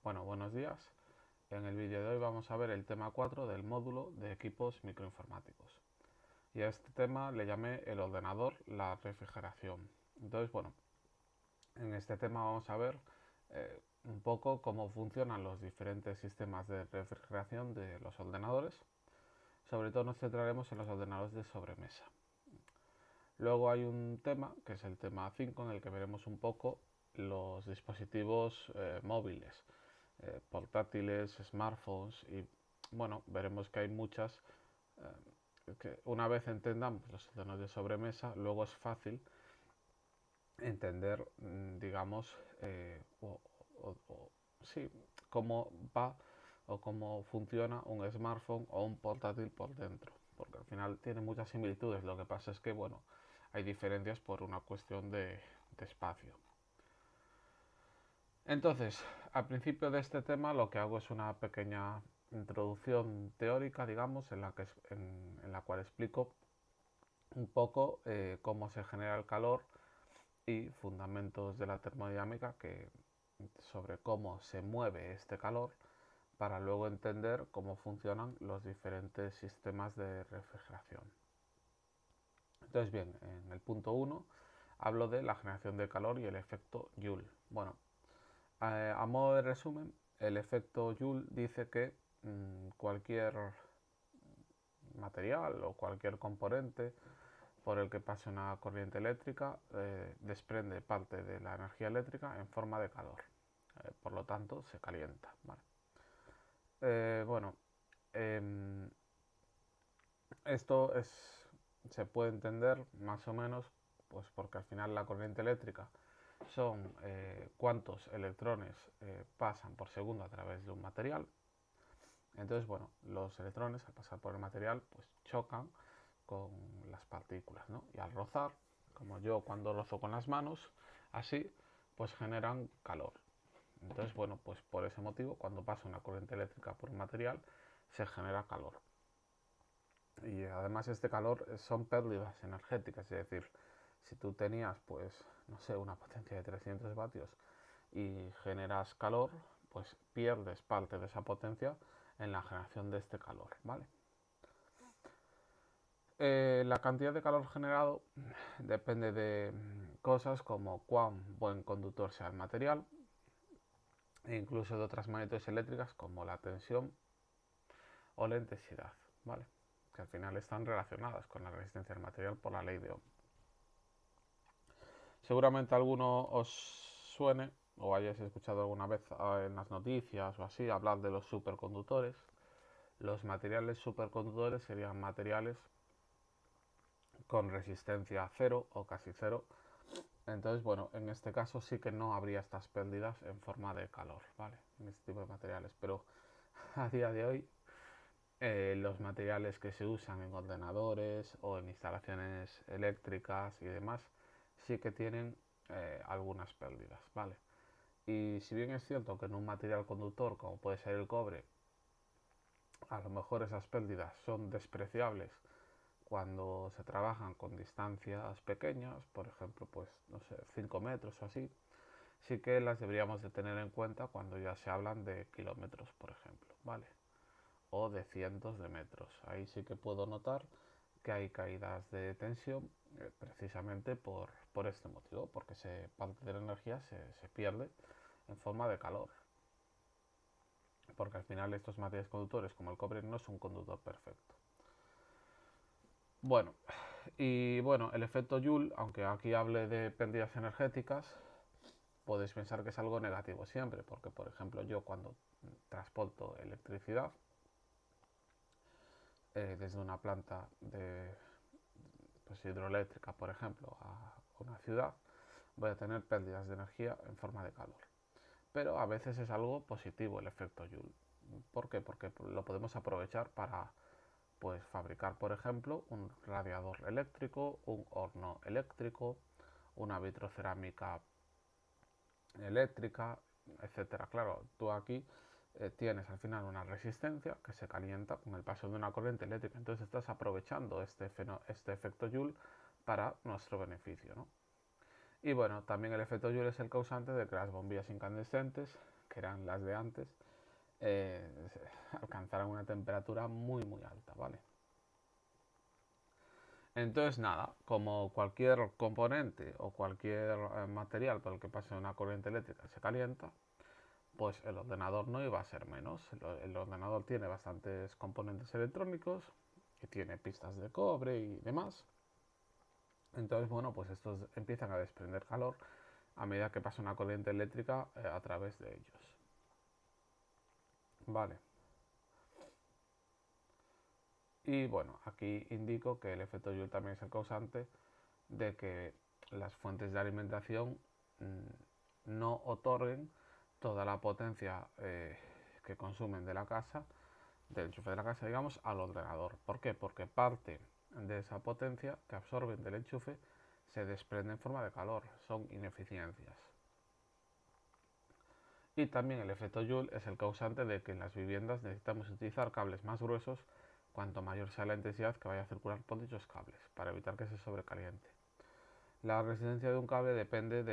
Bueno, buenos días. En el vídeo de hoy vamos a ver el tema 4 del módulo de equipos microinformáticos. Y a este tema le llamé el ordenador, la refrigeración. Entonces, bueno, en este tema vamos a ver un poco cómo funcionan los diferentes sistemas de refrigeración de los ordenadores. Sobre todo nos centraremos en los ordenadores de sobremesa. Luego hay un tema, que es el tema 5, en el que veremos un poco los dispositivos móviles, portátiles, smartphones y bueno, veremos que hay muchas que una vez entendamos los ordenadores de sobremesa, luego es fácil entender, digamos, sí, cómo va o cómo funciona un smartphone o un portátil por dentro, porque al final tiene muchas similitudes. Lo que pasa es que, bueno, hay diferencias por una cuestión de espacio. Entonces, al principio de este tema lo que hago es una pequeña introducción teórica, digamos, en la cual explico un poco cómo se genera el calor y fundamentos de la termodinámica sobre cómo se mueve este calor para luego entender cómo funcionan los diferentes sistemas de refrigeración. Entonces, bien, en el punto 1 hablo de la generación de calor y el efecto Joule. Bueno, a modo de resumen, el efecto Joule dice que cualquier material o cualquier componente por el que pase una corriente eléctrica desprende parte de la energía eléctrica en forma de calor. Por lo tanto, se calienta. ¿Vale? Bueno, eh, esto se puede entender más o menos pues porque al final la corriente eléctrica son cuántos electrones pasan por segundo a través de un material. Entonces, bueno, los electrones al pasar por el material pues chocan con las partículas, ¿no? Y al rozar, como yo cuando rozo con las manos, así pues generan calor. Entonces, bueno, pues por ese motivo, cuando pasa una corriente eléctrica por un material, se genera calor. Y además este calor son pérdidas energéticas, es decir, si tú tenías, pues, no sé, una potencia de 300 vatios y generas calor, pues pierdes parte de esa potencia en la generación de este calor, ¿vale? La cantidad de calor generado depende de cosas como cuán buen conductor sea el material e incluso de otras magnitudes eléctricas como la tensión o la intensidad, ¿vale? Que al final están relacionadas con la resistencia del material por la ley de Ohm. Seguramente alguno os suene o hayáis escuchado alguna vez en las noticias o así hablar de los superconductores. Los materiales superconductores serían materiales con resistencia cero o casi cero. Entonces, bueno, en este caso sí que no habría estas pérdidas en forma de calor, ¿vale? En este tipo de materiales. Pero a día de hoy, los materiales que se usan en ordenadores o en instalaciones eléctricas y demás, sí que tienen algunas pérdidas, ¿vale? Y si bien es cierto que en un material conductor, como puede ser el cobre, a lo mejor esas pérdidas son despreciables cuando se trabajan con distancias pequeñas, por ejemplo, pues no sé, 5 metros o así, sí que las deberíamos de tener en cuenta cuando ya se hablan de kilómetros, por ejemplo, ¿vale? O de cientos de metros. Ahí sí que puedo notar que hay caídas de tensión precisamente por este motivo, porque parte de la energía se pierde en forma de calor. Porque al final estos materiales conductores como el cobre no es un conductor perfecto. Bueno, y bueno, el efecto Joule, aunque aquí hable de pérdidas energéticas, podéis pensar que es algo negativo siempre, porque por ejemplo yo cuando transporto electricidad desde una planta de pues, hidroeléctrica, por ejemplo, a una ciudad, voy a tener pérdidas de energía en forma de calor. Pero a veces es algo positivo el efecto Joule. ¿Por qué? Porque lo podemos aprovechar para pues, fabricar, por ejemplo, un radiador eléctrico, un horno eléctrico, una vitrocerámica eléctrica, etcétera. Claro, tú aquí tienes al final una resistencia que se calienta con el paso de una corriente eléctrica. Entonces estás aprovechando este efecto Joule para nuestro beneficio, ¿no? Y bueno, también el efecto Joule es el causante de que las bombillas incandescentes que eran las de antes, alcanzarán una temperatura muy muy alta, ¿vale? Entonces nada, como cualquier componente o cualquier material por el que pase una corriente eléctrica se calienta, pues el ordenador no iba a ser menos. El ordenador tiene bastantes componentes electrónicos y tiene pistas de cobre y demás. Entonces, bueno, pues estos empiezan a desprender calor a medida que pasa una corriente eléctrica a través de ellos. Vale. Y bueno, aquí indico que el efecto Joule también es el causante de que las fuentes de alimentación no otorguen toda la potencia que consumen de la casa, del enchufe de la casa, digamos, al ordenador. ¿Por qué? Porque parte de esa potencia que absorben del enchufe se desprende en forma de calor, son ineficiencias. Y también el efecto Joule es el causante de que en las viviendas necesitamos utilizar cables más gruesos cuanto mayor sea la intensidad que vaya a circular por dichos cables, para evitar que se sobrecaliente. La resistencia de un cable depende,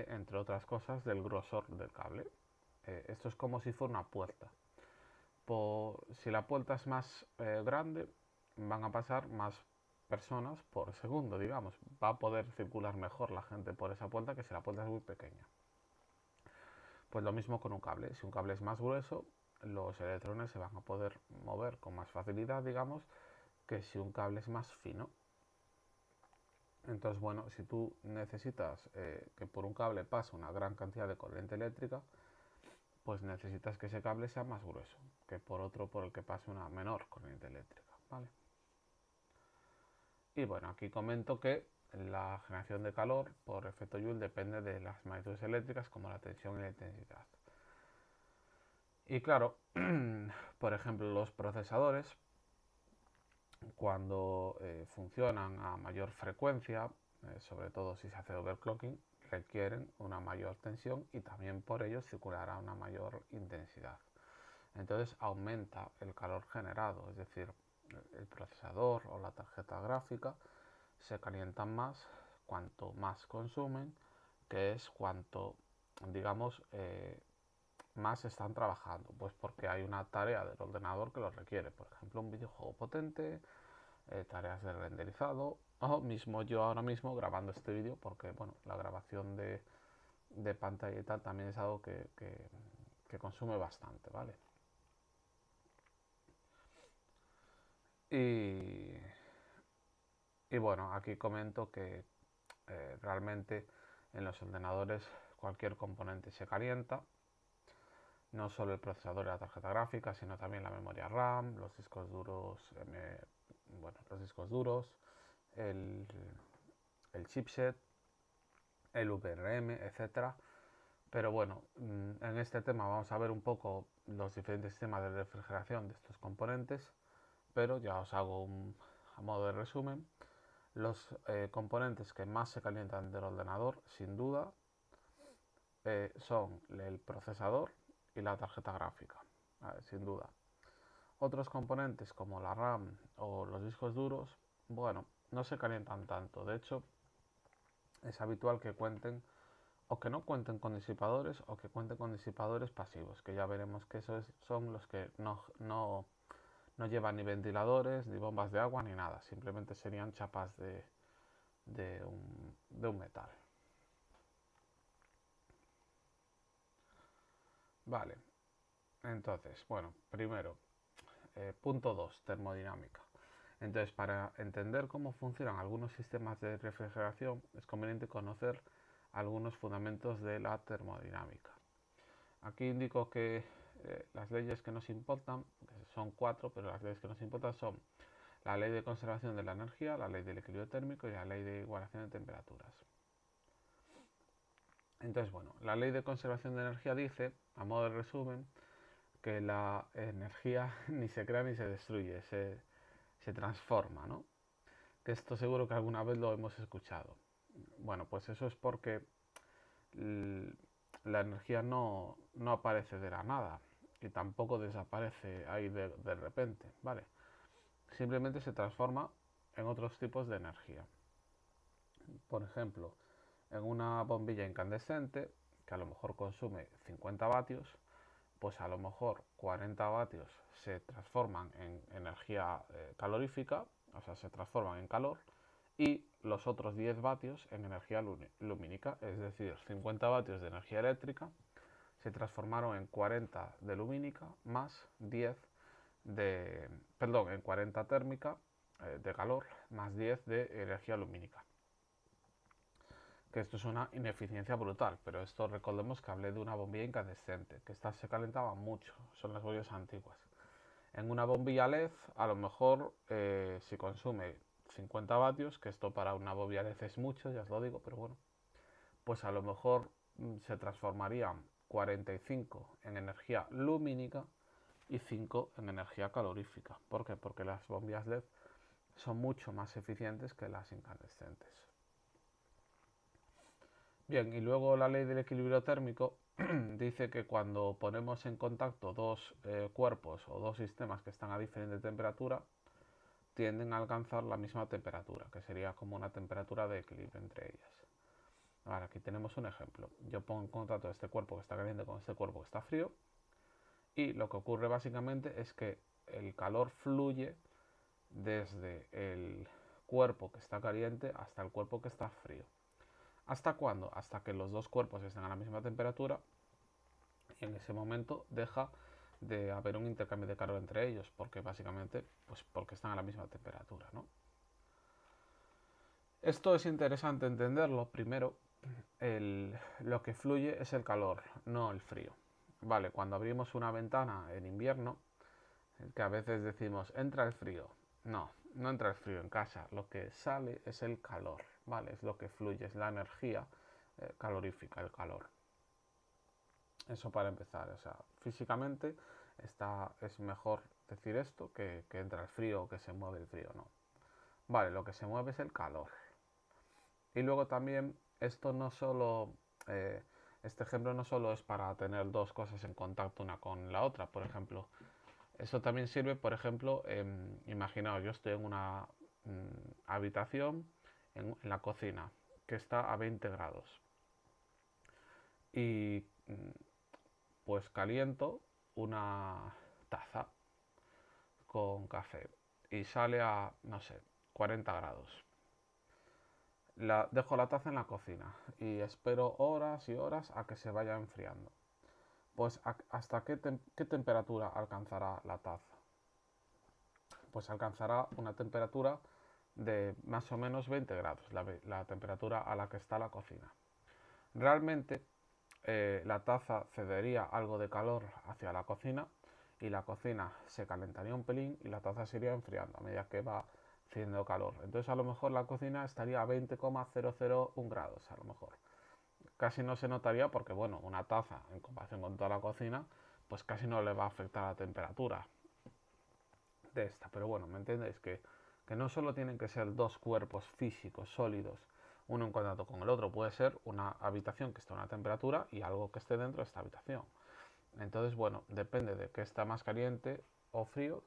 entre otras cosas, del grosor del cable. Esto es como si fuera una puerta. Si la puerta es más grande, van a pasar más personas por segundo, digamos. Va a poder circular mejor la gente por esa puerta que si la puerta es muy pequeña. Pues lo mismo con un cable. Si un cable es más grueso, los electrones se van a poder mover con más facilidad, digamos, que si un cable es más fino. Entonces, bueno, si tú necesitas que por un cable pase una gran cantidad de corriente eléctrica, pues necesitas que ese cable sea más grueso que por otro por el que pase una menor corriente eléctrica, ¿vale? Y bueno, aquí comento que la generación de calor por efecto Joule depende de las magnitudes eléctricas como la tensión y la intensidad. Y claro, por ejemplo, los procesadores, cuando funcionan a mayor frecuencia, sobre todo si se hace overclocking, requieren una mayor tensión y también por ello circulará una mayor intensidad. Entonces aumenta el calor generado, es decir, el procesador o la tarjeta gráfica se calientan más cuanto más consumen, que es cuanto, digamos, más están trabajando, pues porque hay una tarea del ordenador que lo requiere, por ejemplo, un videojuego potente, tareas de renderizado, o mismo yo ahora mismo grabando este vídeo, porque bueno, la grabación de pantalla y tal también es algo que consume bastante, ¿vale? Y, y bueno, aquí comento que realmente en los ordenadores cualquier componente se calienta, no solo el procesador y la tarjeta gráfica, sino también la memoria RAM, los discos duros, el, el chipset, el VRM, etcétera. Pero bueno, en este tema vamos a ver un poco los diferentes sistemas de refrigeración de estos componentes, pero ya os hago a modo de resumen. Los componentes que más se calientan del ordenador, sin duda, son el procesador y la tarjeta gráfica, sin duda. Otros componentes como la RAM o los discos duros, bueno, no se calientan tanto. De hecho, es habitual que cuenten o que no cuenten con disipadores o que cuenten con disipadores pasivos, que ya veremos que esos son los que no llevan ni ventiladores, ni bombas de agua, ni nada. Simplemente serían chapas de un metal. Vale, entonces, bueno, primero, punto 2, termodinámica. Entonces, para entender cómo funcionan algunos sistemas de refrigeración, es conveniente conocer algunos fundamentos de la termodinámica. Aquí indico que las leyes que nos importan, que son 4, pero las leyes que nos importan son la ley de conservación de la energía, la ley del equilibrio térmico y la ley de igualación de temperaturas. Entonces, bueno, la ley de conservación de energía dice, a modo de resumen, que la energía ni se crea ni se destruye, se transforma, ¿no? Que esto seguro que alguna vez lo hemos escuchado. Bueno, pues eso es porque la energía no aparece de la nada y tampoco desaparece ahí de repente, ¿vale? Simplemente se transforma en otros tipos de energía. Por ejemplo, en una bombilla incandescente que a lo mejor consume 50 vatios, pues a lo mejor 40 vatios se transforman en energía calorífica, o sea, se transforman en calor, y los otros 10 vatios en energía lumínica, es decir, 50 vatios de energía eléctrica se transformaron en 40 de lumínica más 10 de, perdón, en 40 térmica de calor más 10 de energía lumínica. Que esto es una ineficiencia brutal, pero esto recordemos que hablé de una bombilla incandescente, que estas se calentaban mucho, son las bombillas antiguas. En una bombilla LED, a lo mejor si consume 50 vatios, que esto para una bombilla LED es mucho, ya os lo digo, pero bueno, pues a lo mejor se transformarían 45 en energía lumínica y 5 en energía calorífica. ¿Por qué? Porque las bombillas LED son mucho más eficientes que las incandescentes. Bien, y luego la ley del equilibrio térmico dice que cuando ponemos en contacto dos cuerpos o dos sistemas que están a diferente temperatura, tienden a alcanzar la misma temperatura, que sería como una temperatura de equilibrio entre ellas. Ahora, aquí tenemos un ejemplo. Yo pongo en contacto este cuerpo que está caliente con este cuerpo que está frío, y lo que ocurre básicamente es que el calor fluye desde el cuerpo que está caliente hasta el cuerpo que está frío. ¿Hasta cuándo? Hasta que los dos cuerpos estén a la misma temperatura, y en ese momento deja de haber un intercambio de calor entre ellos, porque básicamente pues porque están a la misma temperatura, ¿no? Esto es interesante entenderlo. Primero, lo que fluye es el calor, no el frío. Vale, cuando abrimos una ventana en invierno, que a veces decimos, entra el frío. No, no entra el frío en casa. Lo que sale es el calor, ¿vale? Es lo que fluye, es la energía calorífica, el calor. Eso para empezar. O sea, físicamente es mejor decir esto que entra el frío o que se mueve el frío, no. Vale, lo que se mueve es el calor. Y luego también, esto no solo... este ejemplo no solo es para tener dos cosas en contacto una con la otra, por ejemplo. Eso también sirve, por ejemplo, imaginaos, yo estoy en una habitación en la cocina que está a 20 grados y pues caliento una taza con café y sale a, no sé, 40 grados. Dejo la taza en la cocina y espero horas y horas a que se vaya enfriando. Pues hasta qué temperatura alcanzará la taza. Pues alcanzará una temperatura de más o menos 20 grados, la temperatura a la que está la cocina. Realmente la taza cedería algo de calor hacia la cocina y la cocina se calentaría un pelín y la taza se iría enfriando a medida que va haciendo calor. Entonces a lo mejor la cocina estaría a 20,001 grados, a lo mejor. Casi no se notaría porque, bueno, una taza en comparación con toda la cocina, pues casi no le va a afectar la temperatura de esta. Pero bueno, ¿me entendéis? Que no solo tienen que ser dos cuerpos físicos sólidos, uno en contacto con el otro, puede ser una habitación que esté a una temperatura y algo que esté dentro de esta habitación. Entonces, bueno, depende de que está más caliente o frío,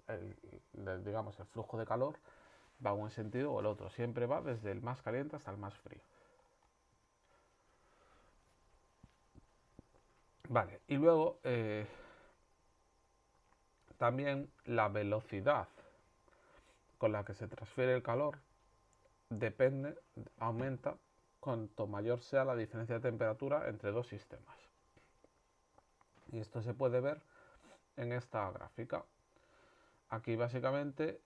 digamos, el flujo de calor va a un sentido o el otro. Siempre va desde el más caliente hasta el más frío. Vale, y luego también la velocidad con la que se transfiere el calor depende, aumenta cuanto mayor sea la diferencia de temperatura entre dos sistemas. Y esto se puede ver en esta gráfica. Aquí básicamente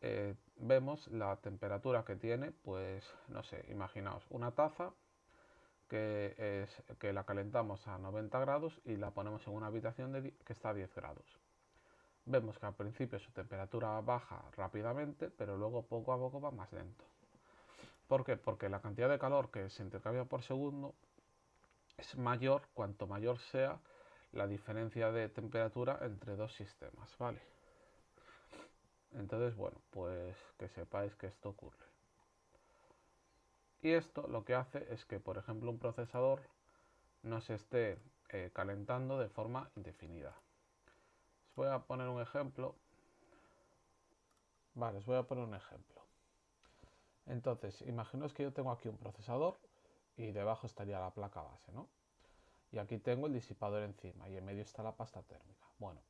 vemos la temperatura que tiene, pues no sé, imaginaos una taza que la calentamos a 90 grados y la ponemos en una habitación que está a 10 grados. Vemos que al principio su temperatura baja rápidamente, pero luego poco a poco va más lento. ¿Por qué? Porque la cantidad de calor que se intercambia por segundo es mayor cuanto mayor sea la diferencia de temperatura entre dos sistemas, ¿vale? Entonces, bueno, pues que sepáis que esto ocurre. Y esto lo que hace es que, por ejemplo, un procesador no se esté calentando de forma indefinida. Os voy a poner un ejemplo. Vale, os voy a poner un ejemplo. Entonces, imaginaos que yo tengo aquí un procesador y debajo estaría la placa base, ¿no? y aquí tengo el disipador encima y en medio está la pasta térmica. Bueno,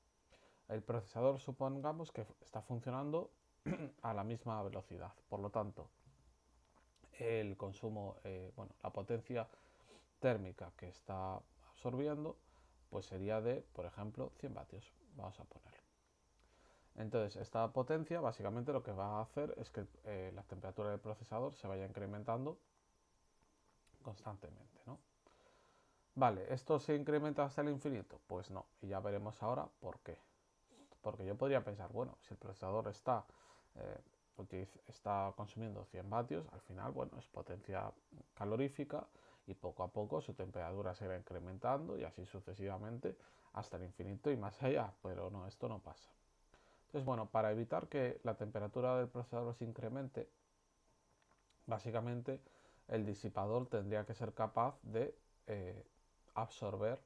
el procesador supongamos que está funcionando a la misma velocidad, por lo tanto el consumo, la potencia térmica que está absorbiendo pues sería de, por ejemplo, 100 vatios, vamos a poner. Entonces esta potencia básicamente lo que va a hacer es que la temperatura del procesador se vaya incrementando constantemente, ¿no? Vale, ¿esto se incrementa hasta el infinito? Pues no, y ya veremos ahora por qué. Porque yo podría pensar, bueno, si el procesador está consumiendo 100 vatios, al final, bueno, es potencia calorífica y poco a poco su temperatura se va incrementando y así sucesivamente hasta el infinito y más allá, pero no, esto no pasa. Entonces, bueno, para evitar que la temperatura del procesador se incremente, básicamente el disipador tendría que ser capaz de absorber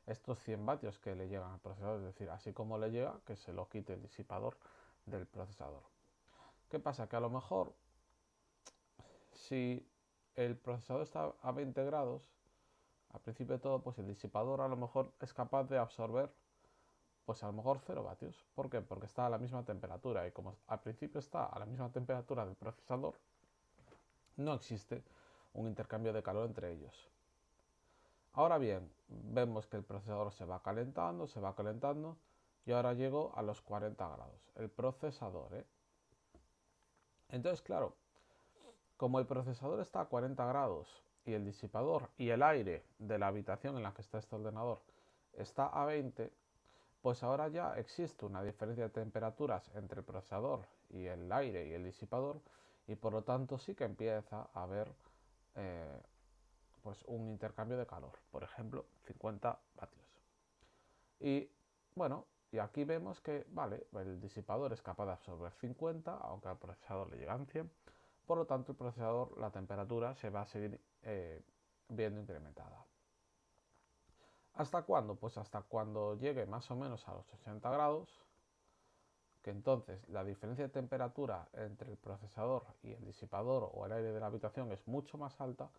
estos 100 vatios que le llegan al procesador, es decir, así como le llega, que se lo quite el disipador del procesador. ¿Qué pasa? Que a lo mejor, si el procesador está a 20 grados, al principio de todo, pues el disipador a lo mejor es capaz de absorber, pues a lo mejor 0 vatios. ¿Por qué? Porque está a la misma temperatura y como al principio está a la misma temperatura del procesador, no existe un intercambio de calor entre ellos. Ahora bien, vemos que el procesador se va calentando y ahora llego a los 40 grados. El procesador, ¿eh? Entonces, claro, como el procesador está a 40 grados y el disipador y el aire de la habitación en la que está este ordenador está a 20, pues ahora ya existe una diferencia de temperaturas entre el procesador y el aire y el disipador y por lo tanto sí que empieza a haber pues un intercambio de calor, por ejemplo 50 vatios. Y bueno, y aquí vemos que vale, el disipador es capaz de absorber 50, aunque al procesador le llegan 100, por lo tanto el procesador, la temperatura se va a seguir viendo incrementada. ¿Hasta cuándo? Pues hasta cuando llegue más o menos a los 80 grados, que entonces la diferencia de temperatura entre el procesador y el disipador o el aire de la habitación es mucho más alta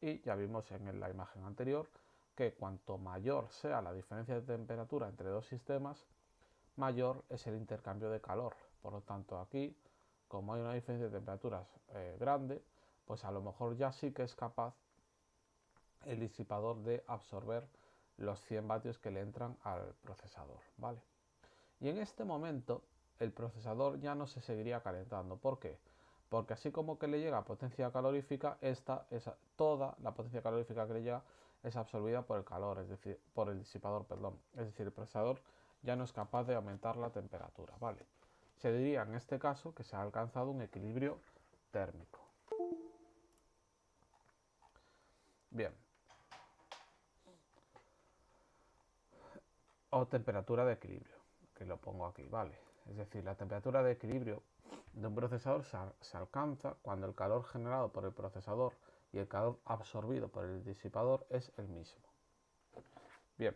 y ya vimos en la imagen anterior que cuanto mayor sea la diferencia de temperatura entre dos sistemas, mayor es el intercambio de calor. Por lo tanto aquí, como hay una diferencia de temperaturas grande, pues a lo mejor ya sí que es capaz el disipador de absorber los 100 vatios que le entran al procesador, ¿vale? Y en este momento el procesador ya no se seguiría calentando. ¿Por qué? Porque así como que le llega potencia calorífica, toda la potencia calorífica que le llega es absorbida por el calor, es decir, por el disipador, perdón. Es decir, el procesador ya no es capaz de aumentar la temperatura, ¿vale? Se diría en este caso que se ha alcanzado un equilibrio térmico. Bien. O temperatura de equilibrio, que lo pongo aquí, ¿vale? Es decir, la temperatura de equilibrio de un procesador se alcanza cuando el calor generado por el procesador y el calor absorbido por el disipador es el mismo. Bien,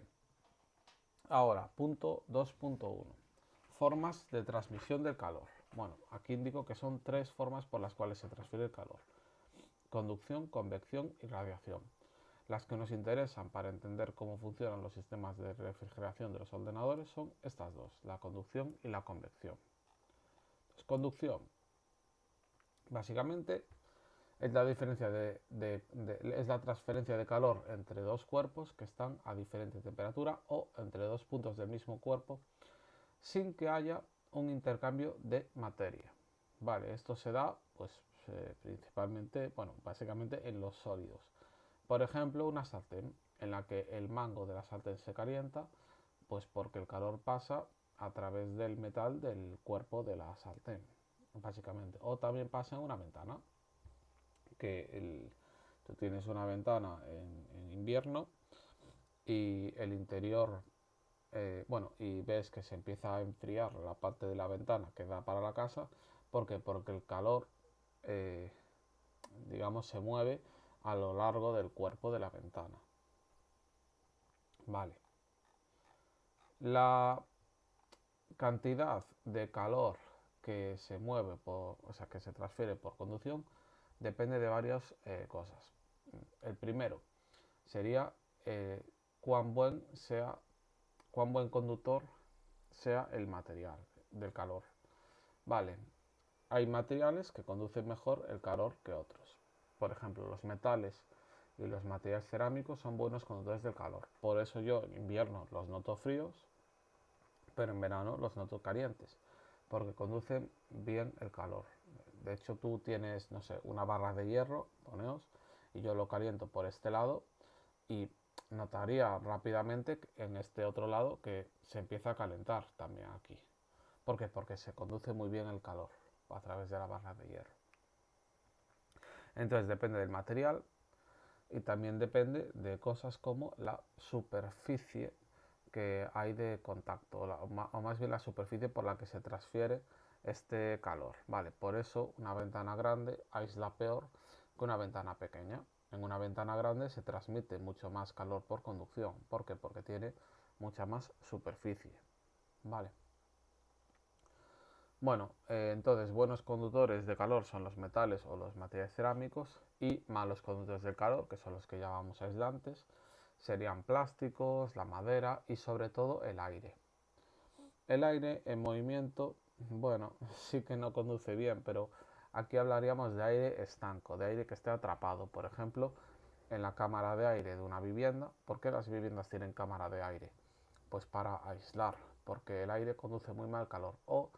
ahora, punto 2.1. Formas de transmisión del calor. Bueno, aquí indico que son 3 formas por las cuales se transfiere el calor. Conducción, convección y radiación. Las que nos interesan para entender cómo funcionan los sistemas de refrigeración de los ordenadores son estas dos, la conducción y la convección. Entonces, conducción, básicamente, es la es la transferencia de calor entre dos cuerpos que están a diferente temperatura o entre dos puntos del mismo cuerpo sin que haya un intercambio de materia. Vale, esto se da pues principalmente, bueno, básicamente en los sólidos. Por ejemplo, una sartén en la que el mango de la sartén se calienta, pues porque el calor pasa a través del metal del cuerpo de la sartén, básicamente. O también pasa en una ventana, que tú tienes una ventana en invierno y el interior, bueno, y ves que se empieza a enfriar la parte de la ventana que da para la casa, ¿por qué? Porque el calor, digamos, se mueve a lo largo del cuerpo de la ventana. Vale. La cantidad de calor que se mueve o sea, que se transfiere por conducción depende de varias cosas. El primero sería cuán buen conductor sea el material del calor. Vale, hay materiales que conducen mejor el calor que otros. Por ejemplo, los metales y los materiales cerámicos son buenos conductores del calor. Por eso yo en invierno los noto fríos, pero en verano los noto calientes, porque conducen bien el calor. De hecho, tú tienes, no sé, una barra de hierro, poneos, y yo lo caliento por este lado y notaría rápidamente en este otro lado que se empieza a calentar también aquí. ¿Por qué? Porque se conduce muy bien el calor a través de la barra de hierro. Entonces depende del material y también depende de cosas como la superficie que hay de contacto, o más bien la superficie por la que se transfiere este calor. Vale, por eso una ventana grande aísla peor que una ventana pequeña. En una ventana grande se transmite mucho más calor por conducción. ¿Por qué? Porque tiene mucha más superficie. Vale. Bueno, entonces buenos conductores de calor son los metales o los materiales cerámicos, y malos conductores de calor, que son los que llamamos aislantes, serían plásticos, la madera y sobre todo el aire. El aire en movimiento, bueno, sí que no conduce bien, pero aquí hablaríamos de aire estanco, de aire que esté atrapado. Por ejemplo, en la cámara de aire de una vivienda. ¿Por qué las viviendas tienen cámara de aire? Pues para aislar, porque el aire conduce muy mal calor. O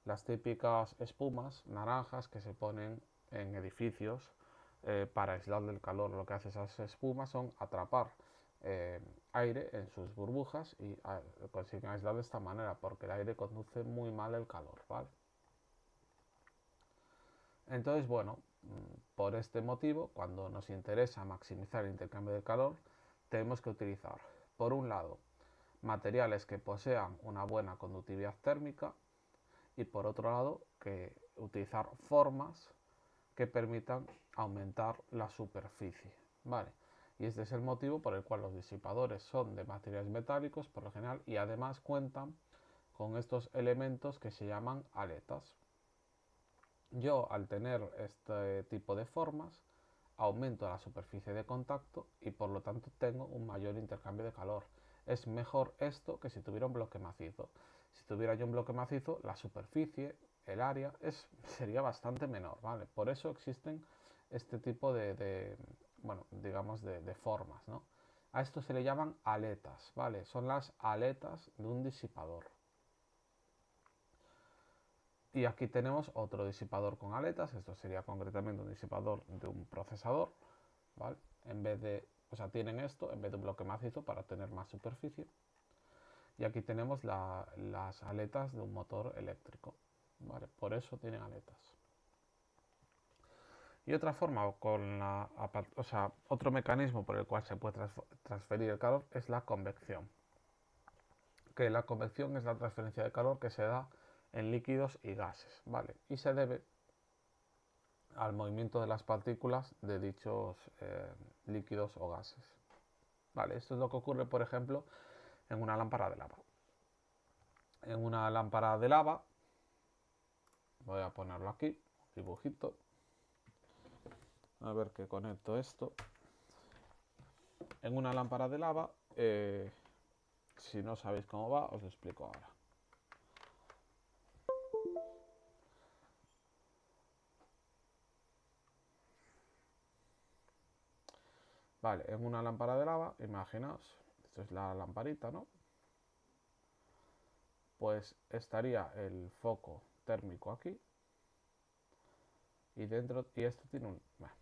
las típicas espumas naranjas que se ponen en edificios para aislar del calor. Lo que hace esas espumas son atrapar aire en sus burbujas y consiguen aislar de esta manera, porque el aire conduce muy mal el calor, ¿vale? Entonces, bueno, por este motivo, cuando nos interesa maximizar el intercambio de calor, tenemos que utilizar, por un lado, materiales que posean una buena conductividad térmica, y por otro lado, que utilizar formas que permitan aumentar la superficie, ¿vale? Y este es el motivo por el cual los disipadores son de materiales metálicos por lo general, y además cuentan con estos elementos que se llaman aletas. Yo, al tener este tipo de formas, aumento la superficie de contacto y por lo tanto tengo un mayor intercambio de calor. Es mejor esto que si tuviera un bloque macizo. Si tuviera yo un bloque macizo, la superficie, el área, sería bastante menor, ¿vale? Por eso existen este tipo bueno, digamos de formas, ¿no? A esto se le llaman aletas, ¿vale? Son las aletas de un disipador. Y aquí tenemos otro disipador con aletas. Esto sería concretamente un disipador de un procesador, ¿vale? En vez de, o sea, tienen esto en vez de un bloque macizo para tener más superficie. Y aquí tenemos las aletas de un motor eléctrico, ¿vale? Por eso tienen aletas. Y otra forma, o sea, otro mecanismo por el cual se puede transferir el calor es la convección. Que la convección es la transferencia de calor que se da en líquidos y gases, ¿vale? Y se debe al movimiento de las partículas de dichos líquidos o gases. Vale, esto es lo que ocurre, por ejemplo, en una lámpara de lava. En una lámpara de lava, voy a ponerlo aquí, dibujito, a ver que conecto esto. En una lámpara de lava, si no sabéis cómo va, os lo explico ahora. Vale, en una lámpara de lava, imaginaos, esto es la lamparita, ¿no? Pues estaría el foco térmico aquí, y dentro, y esto tiene un... Bueno.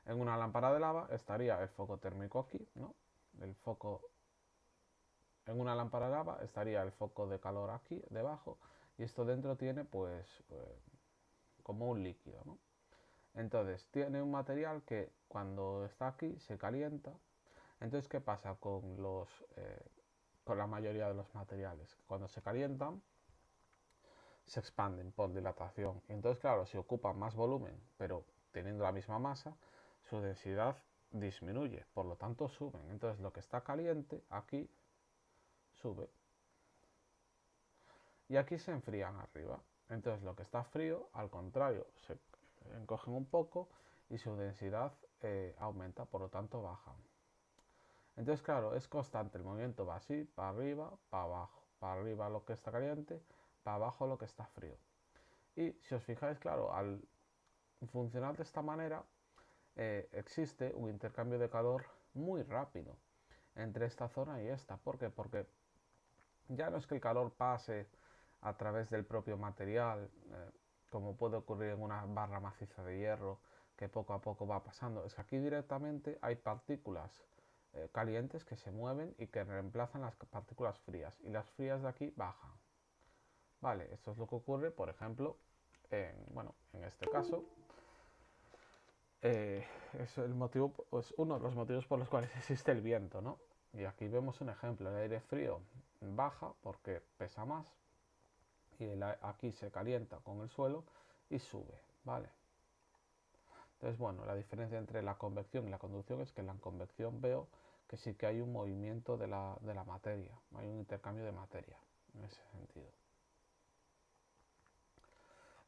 En una lámpara de lava estaría el foco térmico aquí, ¿no? El foco... En una lámpara de lava estaría el foco de calor aquí, debajo, y esto dentro tiene, pues, como un líquido, ¿no? Entonces, tiene un material que cuando está aquí se calienta. Entonces, ¿qué pasa con la mayoría de los materiales? Cuando se calientan, se expanden por dilatación. Y entonces, claro, si ocupan más volumen, pero teniendo la misma masa, su densidad disminuye, por lo tanto suben. Entonces, lo que está caliente aquí sube. Y aquí se enfrían arriba. Entonces, lo que está frío, al contrario, se encogen un poco y su densidad aumenta, por lo tanto bajan. Entonces, claro, es constante, el movimiento va así, para arriba, para abajo, para arriba lo que está caliente, para abajo lo que está frío. Y si os fijáis, claro, al funcionar de esta manera, existe un intercambio de calor muy rápido entre esta zona y esta. ¿Por qué? Porque ya no es que el calor pase a través del propio material, como puede ocurrir en una barra maciza de hierro, que poco a poco va pasando. Es que aquí directamente hay partículas calientes que se mueven y que reemplazan las partículas frías. Y las frías de aquí bajan. Vale, esto es lo que ocurre, por ejemplo, en este caso. Es el motivo, pues uno de los motivos por los cuales existe el viento, ¿no? Y aquí vemos un ejemplo, el aire frío baja porque pesa más y aquí se calienta con el suelo y sube, ¿vale? Entonces, bueno, la diferencia entre la convección y la conducción es que en la convección veo que sí que hay un movimiento de la materia, hay un intercambio de materia en ese sentido.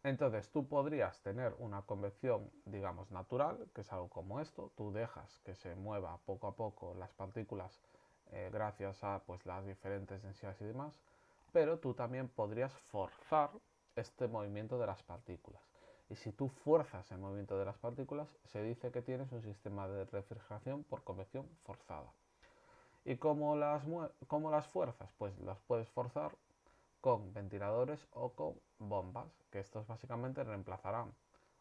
Entonces tú podrías tener una convección, digamos, natural, que es algo como esto. Tú dejas que se mueva poco a poco las partículas gracias a pues, las diferentes densidades y demás, pero tú también podrías forzar este movimiento de las partículas. Y si tú fuerzas el movimiento de las partículas, se dice que tienes un sistema de refrigeración por convección forzada. ¿Y cómo las fuerzas? Pues las puedes forzar con ventiladores o con bombas, que estos básicamente reemplazarán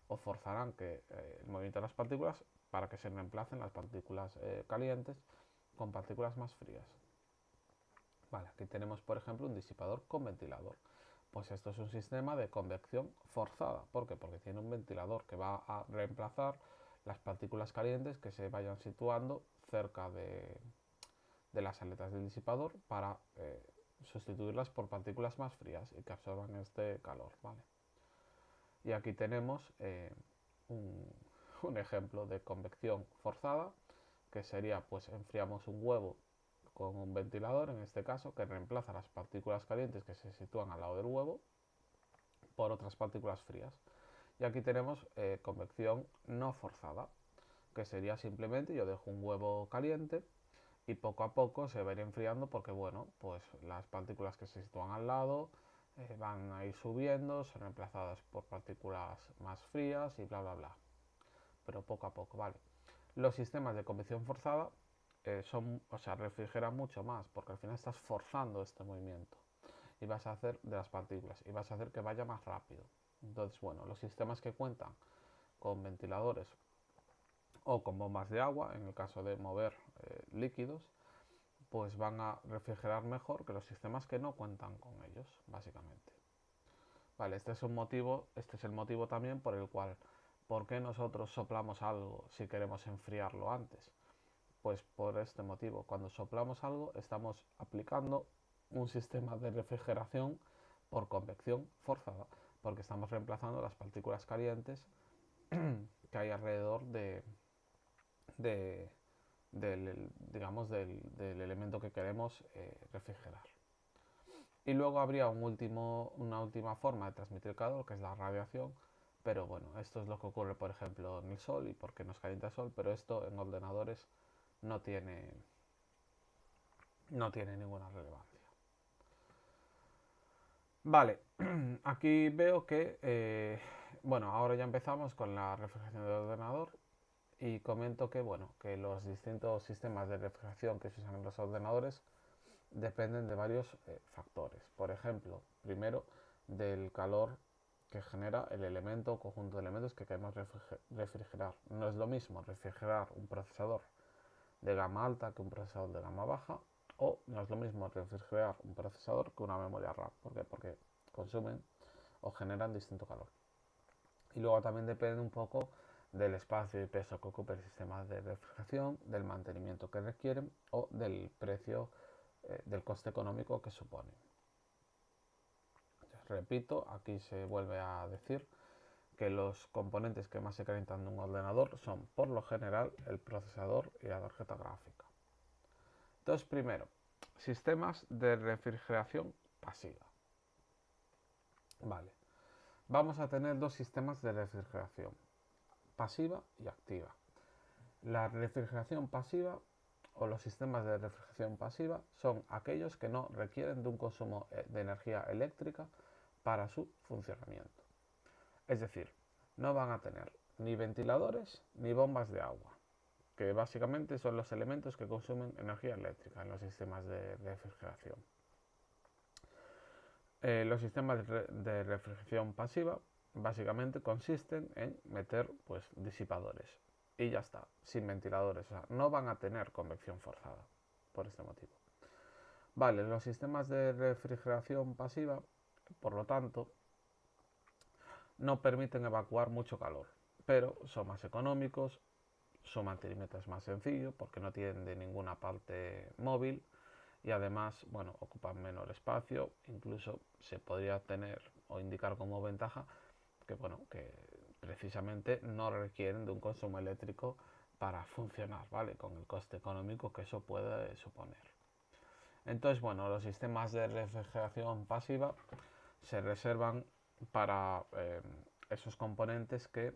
o forzarán que el movimiento de las partículas para que se reemplacen las partículas calientes con partículas más frías. Vale, aquí tenemos por ejemplo un disipador con ventilador. Pues esto es un sistema de convección forzada. ¿Por qué? Porque tiene un ventilador que va a reemplazar las partículas calientes que se vayan situando cerca de las aletas del disipador para sustituirlas por partículas más frías y que absorban este calor, ¿vale? Y aquí tenemos un, un ejemplo de convección forzada, que sería, pues enfriamos un huevo con un ventilador, en este caso, que reemplaza las partículas calientes que se sitúan al lado del huevo por otras partículas frías. Y aquí tenemos convección no forzada, que sería simplemente yo dejo un huevo caliente y poco a poco se va a ir enfriando porque, bueno, pues las partículas que se sitúan al lado van a ir subiendo, son reemplazadas por partículas más frías y bla, bla, bla. Pero poco a poco, ¿vale? Los sistemas de convección forzada refrigeran mucho más porque al final estás forzando este movimiento y vas a hacer de las partículas y vas a hacer que vaya más rápido. Entonces, bueno, los sistemas que cuentan con ventiladores o con bombas de agua, en el caso de mover líquidos, pues van a refrigerar mejor que los sistemas que no cuentan con ellos, básicamente. Vale, este es el motivo también por el cual, ¿por qué nosotros soplamos algo si queremos enfriarlo antes? Pues por este motivo, cuando soplamos algo estamos aplicando un sistema de refrigeración por convección forzada, porque estamos reemplazando las partículas calientes que hay alrededor de, del elemento que queremos refrigerar. Y luego habría una última forma de transmitir calor, que es la radiación, pero bueno, esto es lo que ocurre, por ejemplo, en el Sol y porque nos calienta el Sol, pero esto en ordenadores no tiene, no tiene ninguna relevancia. Vale, aquí veo que, bueno, ahora ya empezamos con la refrigeración del ordenador y comento que, bueno, que los distintos sistemas de refrigeración que se usan en los ordenadores dependen de varios factores. Por ejemplo, primero, del calor que genera el elemento o conjunto de elementos que queremos refrigerar. No es lo mismo refrigerar un procesador de gama alta que un procesador de gama baja, o no es lo mismo refrigerar un procesador que una memoria RAM. ¿Por qué? Porque consumen o generan distinto calor. Y luego también depende un poco del espacio y peso que ocupe el sistema de refrigeración, del mantenimiento que requieren o del precio, del coste económico que supone. Repito, aquí se vuelve a decir que los componentes que más se calientan de un ordenador son, por lo general, el procesador y la tarjeta gráfica. Entonces, primero, sistemas de refrigeración pasiva. Vale, vamos a tener dos sistemas de refrigeración, pasiva y activa. La refrigeración pasiva o los sistemas de refrigeración pasiva son aquellos que no requieren de un consumo de energía eléctrica para su funcionamiento. Es decir, no van a tener ni ventiladores ni bombas de agua, que básicamente son los elementos que consumen energía eléctrica en los sistemas de refrigeración. Los sistemas de refrigeración pasiva básicamente consisten en meter disipadores y ya está, sin ventiladores, o sea, no van a tener convección forzada por este motivo. Vale, los sistemas de refrigeración pasiva, por lo tanto, no permiten evacuar mucho calor, pero son más económicos, su mantenimiento es más sencillo porque no tienen de ninguna parte móvil y además, bueno, ocupan menor espacio. Incluso se podría tener o indicar como ventaja que, bueno, que precisamente no requieren de un consumo eléctrico para funcionar, ¿vale? Con el coste económico que eso puede suponer. Entonces, bueno, los sistemas de refrigeración pasiva se reservan para esos componentes que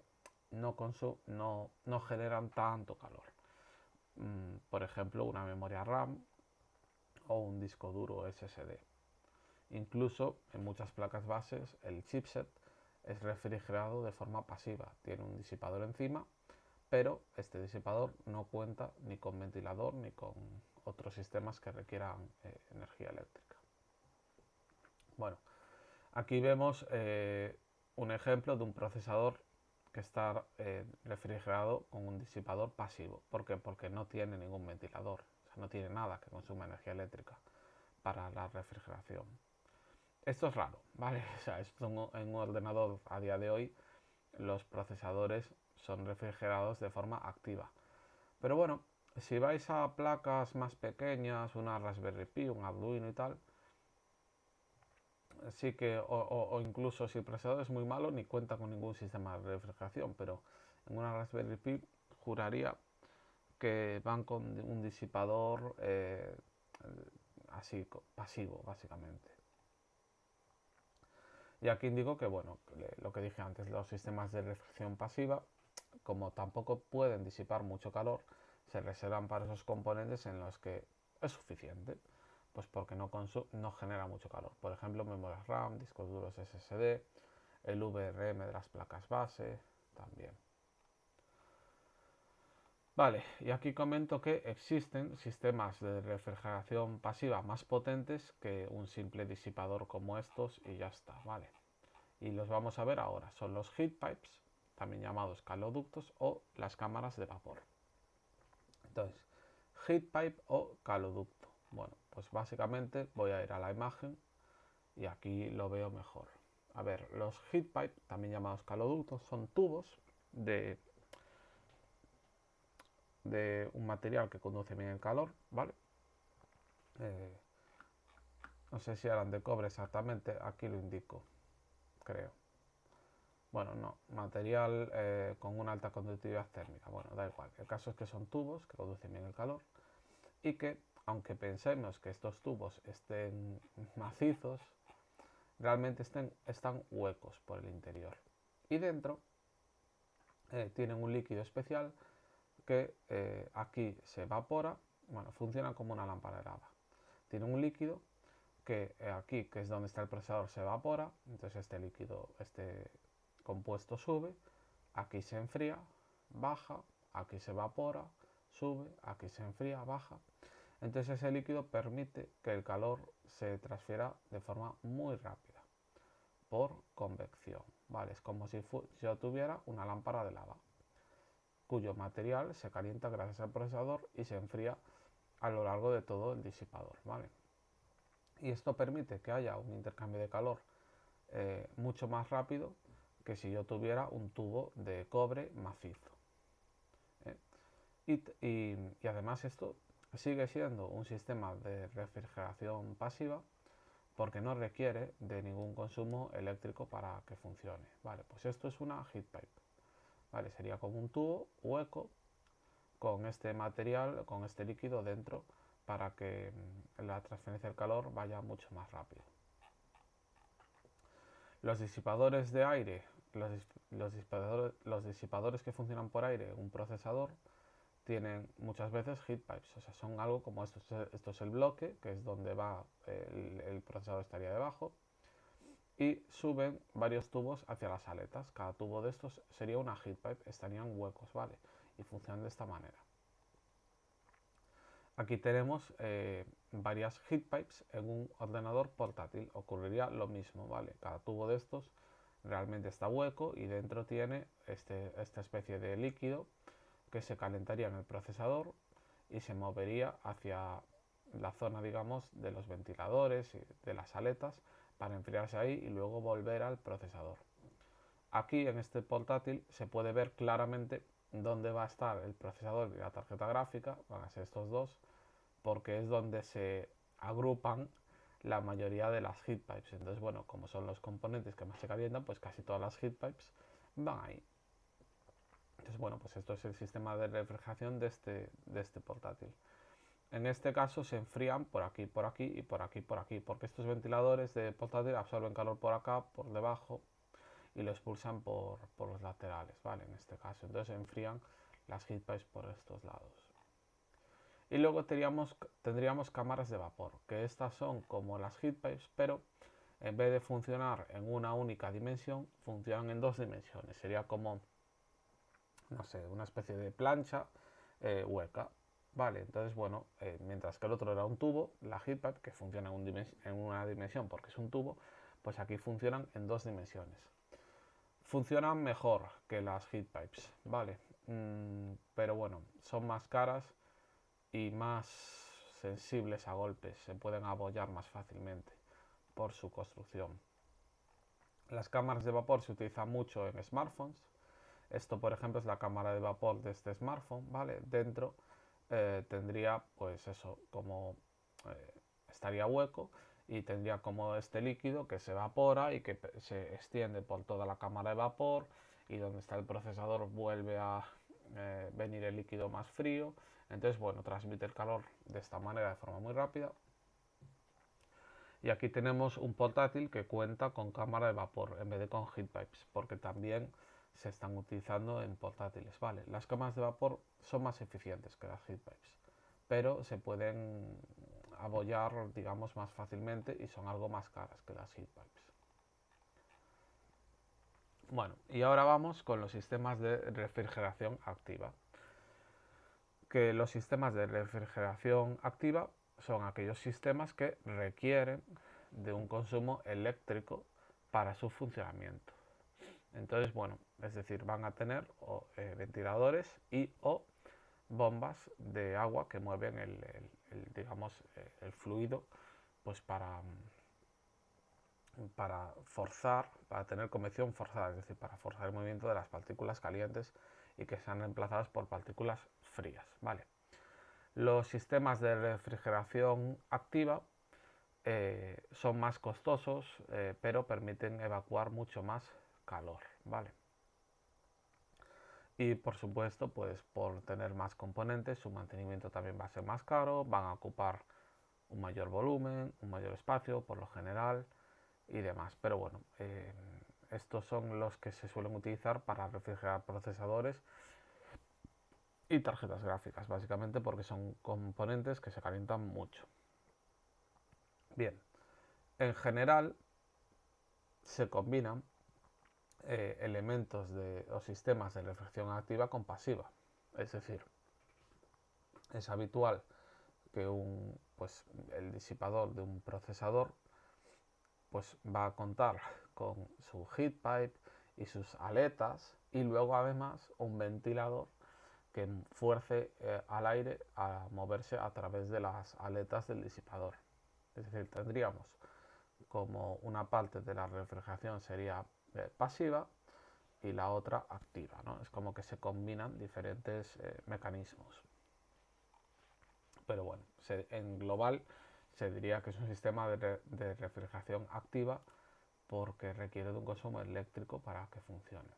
no generan tanto calor. Por ejemplo, una memoria RAM o un disco duro SSD. Incluso en muchas placas bases el chipset es refrigerado de forma pasiva. Tiene un disipador encima, pero este disipador no cuenta ni con ventilador ni con otros sistemas que requieran energía eléctrica. Bueno, aquí vemos un ejemplo de un procesador que está refrigerado con un disipador pasivo. ¿Por qué? Porque no tiene ningún ventilador, o sea, no tiene nada que consuma energía eléctrica para la refrigeración. Esto es raro, ¿vale? O sea, en un ordenador a día de hoy los procesadores son refrigerados de forma activa. Pero bueno, si vais a placas más pequeñas, una Raspberry Pi, un Arduino y tal, sí que, o incluso si el procesador es muy malo, ni cuenta con ningún sistema de refrigeración, pero en una Raspberry Pi juraría que van con un disipador así, pasivo, básicamente. Y aquí indico que, bueno, lo que dije antes, los sistemas de refrigeración pasiva, como tampoco pueden disipar mucho calor, se reservan para esos componentes en los que es suficiente, pues porque no genera mucho calor. Por ejemplo, memorias RAM, discos duros SSD, el VRM de las placas base, también. Vale, y aquí comento que existen sistemas de refrigeración pasiva más potentes que un simple disipador como estos y ya está, ¿vale? Y los vamos a ver ahora. Son los heat pipes, también llamados caloductos, o las cámaras de vapor. Entonces, heat pipe o caloducto. Bueno, pues básicamente voy a ir a la imagen y aquí lo veo mejor. A ver, los heat pipe, también llamados caloductos, son tubos de un material que conduce bien el calor, ¿vale? No sé si eran de cobre exactamente, aquí lo indico, creo. Bueno, no, material con una alta conductividad térmica. Bueno, da igual. El caso es que son tubos que conducen bien el calor y que, aunque pensemos que estos tubos estén macizos, realmente están huecos por el interior. Y dentro tienen un líquido especial que aquí se evapora, bueno, funciona como una lámpara de lava. Tiene un líquido que aquí, que es donde está el procesador, se evapora, entonces este líquido, este compuesto sube, aquí se enfría, baja, aquí se evapora, sube, aquí se enfría, baja. Entonces ese líquido permite que el calor se transfiera de forma muy rápida por convección, ¿vale? Es como si yo tuviera una lámpara de lava cuyo material se calienta gracias al procesador y se enfría a lo largo de todo el disipador, ¿vale? Y esto permite que haya un intercambio de calor mucho más rápido que si yo tuviera un tubo de cobre macizo. Y además esto sigue siendo un sistema de refrigeración pasiva porque no requiere de ningún consumo eléctrico para que funcione. Vale, pues esto es una heat pipe. Vale, sería como un tubo hueco con este material, con este líquido dentro para que la transferencia del calor vaya mucho más rápido. Los disipadores de aire, los disipadores que funcionan por aire, un procesador, tienen muchas veces heat pipes, o sea, son algo como esto. Esto es el bloque, que es donde va el procesador, estaría debajo, y suben varios tubos hacia las aletas. Cada tubo de estos sería una heat pipe, estarían huecos, ¿vale? Y funcionan de esta manera. Aquí tenemos varias heat pipes en un ordenador portátil. Ocurriría lo mismo, ¿vale? Cada tubo de estos realmente está hueco y dentro tiene esta especie de líquido que se calentaría en el procesador y se movería hacia la zona, digamos, de los ventiladores y de las aletas para enfriarse ahí y luego volver al procesador. Aquí en este portátil se puede ver claramente dónde va a estar el procesador y la tarjeta gráfica, van a ser estos dos, porque es donde se agrupan la mayoría de las heat pipes. Entonces, bueno, como son los componentes que más se calientan, pues casi todas las heat pipes van ahí. Entonces, bueno, pues esto es el sistema de refrigeración de este portátil. En este caso se enfrían por aquí, por aquí y por aquí, por aquí, porque estos ventiladores de portátil absorben calor por acá, por debajo, y lo expulsan por los laterales, ¿vale? En este caso, entonces se enfrían las heat pipes por estos lados. Y luego tendríamos cámaras de vapor, que estas son como las heat pipes, pero en vez de funcionar en una única dimensión, funcionan en dos dimensiones. Sería como, no sé, una especie de plancha hueca. Vale, entonces bueno, mientras que el otro era un tubo, la heat pipe, que funciona en una dimensión porque es un tubo, pues aquí funcionan en dos dimensiones. Funcionan mejor que las heat pipes, ¿vale? Pero bueno, son más caras y más sensibles a golpes, se pueden abollar más fácilmente por su construcción. Las cámaras de vapor se utilizan mucho en smartphones. Esto, por ejemplo, es la cámara de vapor de este smartphone, ¿vale? Dentro tendría, pues eso, como estaría hueco y tendría como este líquido que se evapora y que se extiende por toda la cámara de vapor, y donde está el procesador vuelve a venir el líquido más frío. Entonces, bueno, transmite el calor de esta manera de forma muy rápida. Y aquí tenemos un portátil que cuenta con cámara de vapor en vez de con heat pipes, porque también se están utilizando en portátiles, ¿vale? Las cámaras de vapor son más eficientes que las heat pipes, pero se pueden abollar, digamos, más fácilmente y son algo más caras que las heat pipes. Bueno, y ahora vamos con los sistemas de refrigeración activa. Que los sistemas de refrigeración activa son aquellos sistemas que requieren de un consumo eléctrico para su funcionamiento. Entonces, bueno, es decir, van a tener ventiladores y o bombas de agua que mueven digamos, el fluido, pues para forzar, para tener convección forzada, es decir, para forzar el movimiento de las partículas calientes y que sean reemplazadas por partículas frías, ¿vale? Los sistemas de refrigeración activa son más costosos, pero permiten evacuar mucho más calor, ¿vale? Y por supuesto, pues por tener más componentes, su mantenimiento también va a ser más caro, van a ocupar un mayor volumen, un mayor espacio por lo general y demás. Pero bueno, estos son los que se suelen utilizar para refrigerar procesadores y tarjetas gráficas, básicamente porque son componentes que se calientan mucho. Bien, en general se combinan elementos o sistemas de refrigeración activa con pasiva. Es decir, es habitual que pues, el disipador de un procesador pues, va a contar con su heat pipe y sus aletas, y luego además un ventilador que fuerce al aire a moverse a través de las aletas del disipador. Es decir, tendríamos como una parte de la refrigeración sería pasiva y la otra activa, ¿no? Es como que se combinan diferentes mecanismos. Pero bueno, en global se diría que es un sistema de refrigeración activa porque requiere de un consumo eléctrico para que funcione.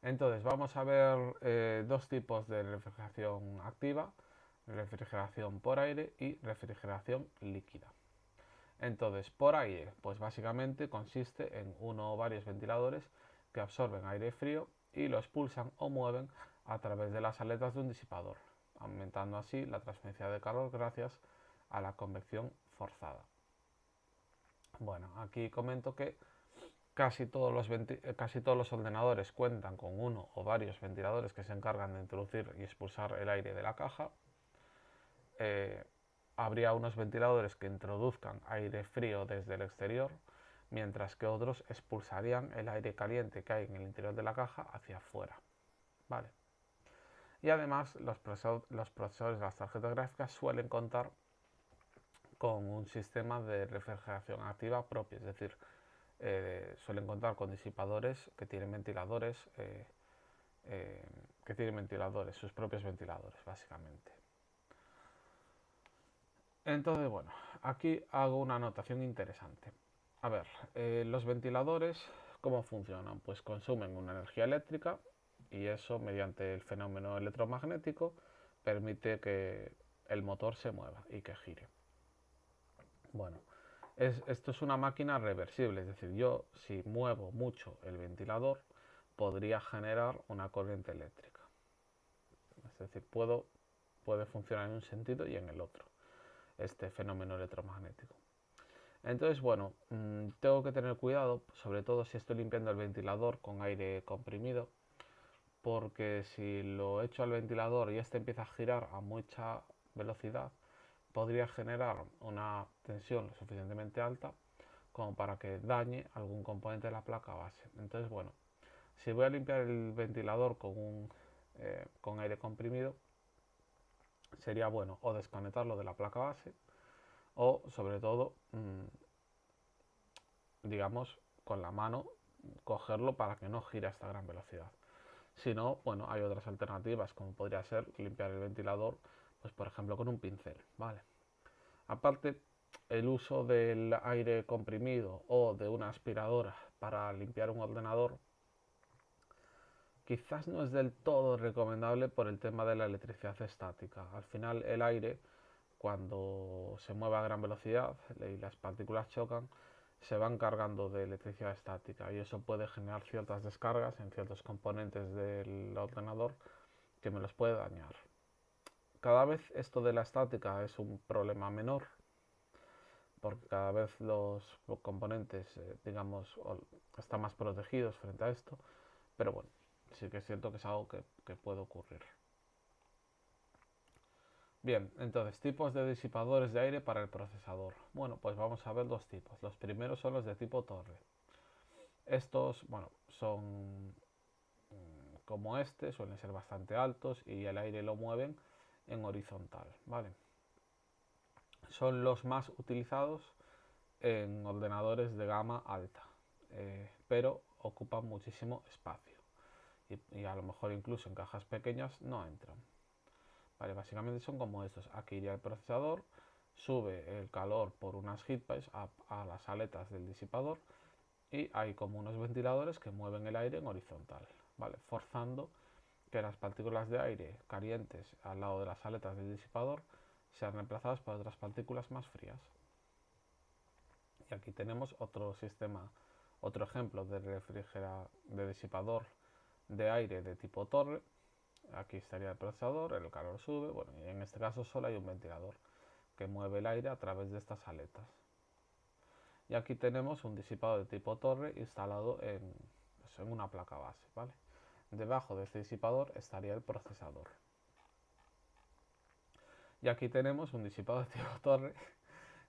Entonces vamos a ver dos tipos de refrigeración activa: refrigeración por aire y refrigeración líquida. Entonces, por aire, pues básicamente consiste en uno o varios ventiladores que absorben aire frío y lo expulsan o mueven a través de las aletas de un disipador, aumentando así la transferencia de calor gracias a la convección forzada. Bueno, aquí comento que casi todos los ordenadores cuentan con uno o varios ventiladores que se encargan de introducir y expulsar el aire de la caja. Habría unos ventiladores que introduzcan aire frío desde el exterior, mientras que otros expulsarían el aire caliente que hay en el interior de la caja hacia afuera. ¿Vale? Y además los procesadores de las tarjetas gráficas suelen contar con un sistema de refrigeración activa propio, es decir, suelen contar con disipadores que tienen ventiladores, sus propios ventiladores, básicamente. Entonces, bueno, aquí hago una anotación interesante. A ver, los ventiladores, ¿cómo funcionan? Pues consumen una energía eléctrica y eso, mediante el fenómeno electromagnético, permite que el motor se mueva y que gire. Bueno, esto es una máquina reversible, es decir, yo si muevo mucho el ventilador podría generar una corriente eléctrica. Es decir, puede funcionar en un sentido y en el otro, este fenómeno electromagnético. Entonces, bueno, tengo que tener cuidado, sobre todo si estoy limpiando el ventilador con aire comprimido, porque si lo echo al ventilador y este empieza a girar a mucha velocidad, podría generar una tensión lo suficientemente alta como para que dañe algún componente de la placa base. Entonces, bueno, si voy a limpiar el ventilador con aire comprimido, sería bueno o desconectarlo de la placa base o, sobre todo, digamos, con la mano cogerlo para que no gire a esta gran velocidad. Si no, bueno, hay otras alternativas, como podría ser limpiar el ventilador, pues por ejemplo con un pincel, ¿vale? Aparte, el uso del aire comprimido o de una aspiradora para limpiar un ordenador quizás no es del todo recomendable por el tema de la electricidad estática. Al final el aire, cuando se mueve a gran velocidad y las partículas chocan, se van cargando de electricidad estática y eso puede generar ciertas descargas en ciertos componentes del ordenador que me los puede dañar. Cada vez esto de la estática es un problema menor porque cada vez los componentes, digamos, están más protegidos frente a esto, pero bueno, sí que es cierto que es algo que puede ocurrir. Bien, entonces, tipos de disipadores de aire para el procesador. Bueno, pues vamos a ver dos tipos. Los primeros son los de tipo torre. Estos, bueno, son como este, suelen ser bastante altos y el aire lo mueven en horizontal, ¿vale? Son los más utilizados en ordenadores de gama alta, pero ocupan muchísimo espacio y a lo mejor incluso en cajas pequeñas no entran. Vale, básicamente son como estos. Aquí iría el procesador, sube el calor por unas heat pipes a las aletas del disipador y hay como unos ventiladores que mueven el aire en horizontal, ¿vale? Forzando que las partículas de aire calientes al lado de las aletas del disipador sean reemplazadas por otras partículas más frías. Y aquí tenemos otro sistema, otro ejemplo de disipador de aire de tipo torre. Aquí estaría el procesador, el calor sube, bueno, y en este caso solo hay un ventilador que mueve el aire a través de estas aletas. Y aquí tenemos un disipador de tipo torre instalado en una placa base, ¿vale? Debajo de este disipador estaría el procesador. Y aquí tenemos un disipador de tipo torre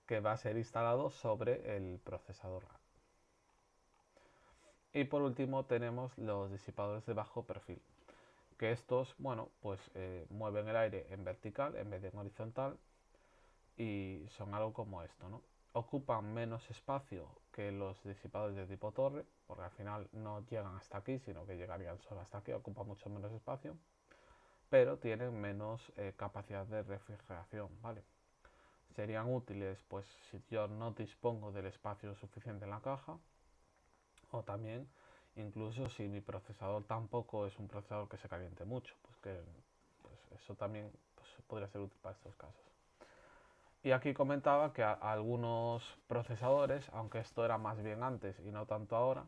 que va a ser instalado sobre el procesador. Y por último tenemos los disipadores de bajo perfil, que estos, bueno, pues mueven el aire en vertical en vez de en horizontal y son algo como esto, ¿no? Ocupan menos espacio que los disipadores de tipo torre, porque al final no llegan hasta aquí, sino que llegarían solo hasta aquí, ocupan mucho menos espacio, pero tienen menos capacidad de refrigeración, ¿vale? Serían útiles pues si yo no dispongo del espacio suficiente en la caja, o también incluso si mi procesador tampoco es un procesador que se caliente mucho, pues eso también pues, podría ser útil para estos casos. Y aquí comentaba que algunos procesadores, aunque esto era más bien antes y no tanto ahora,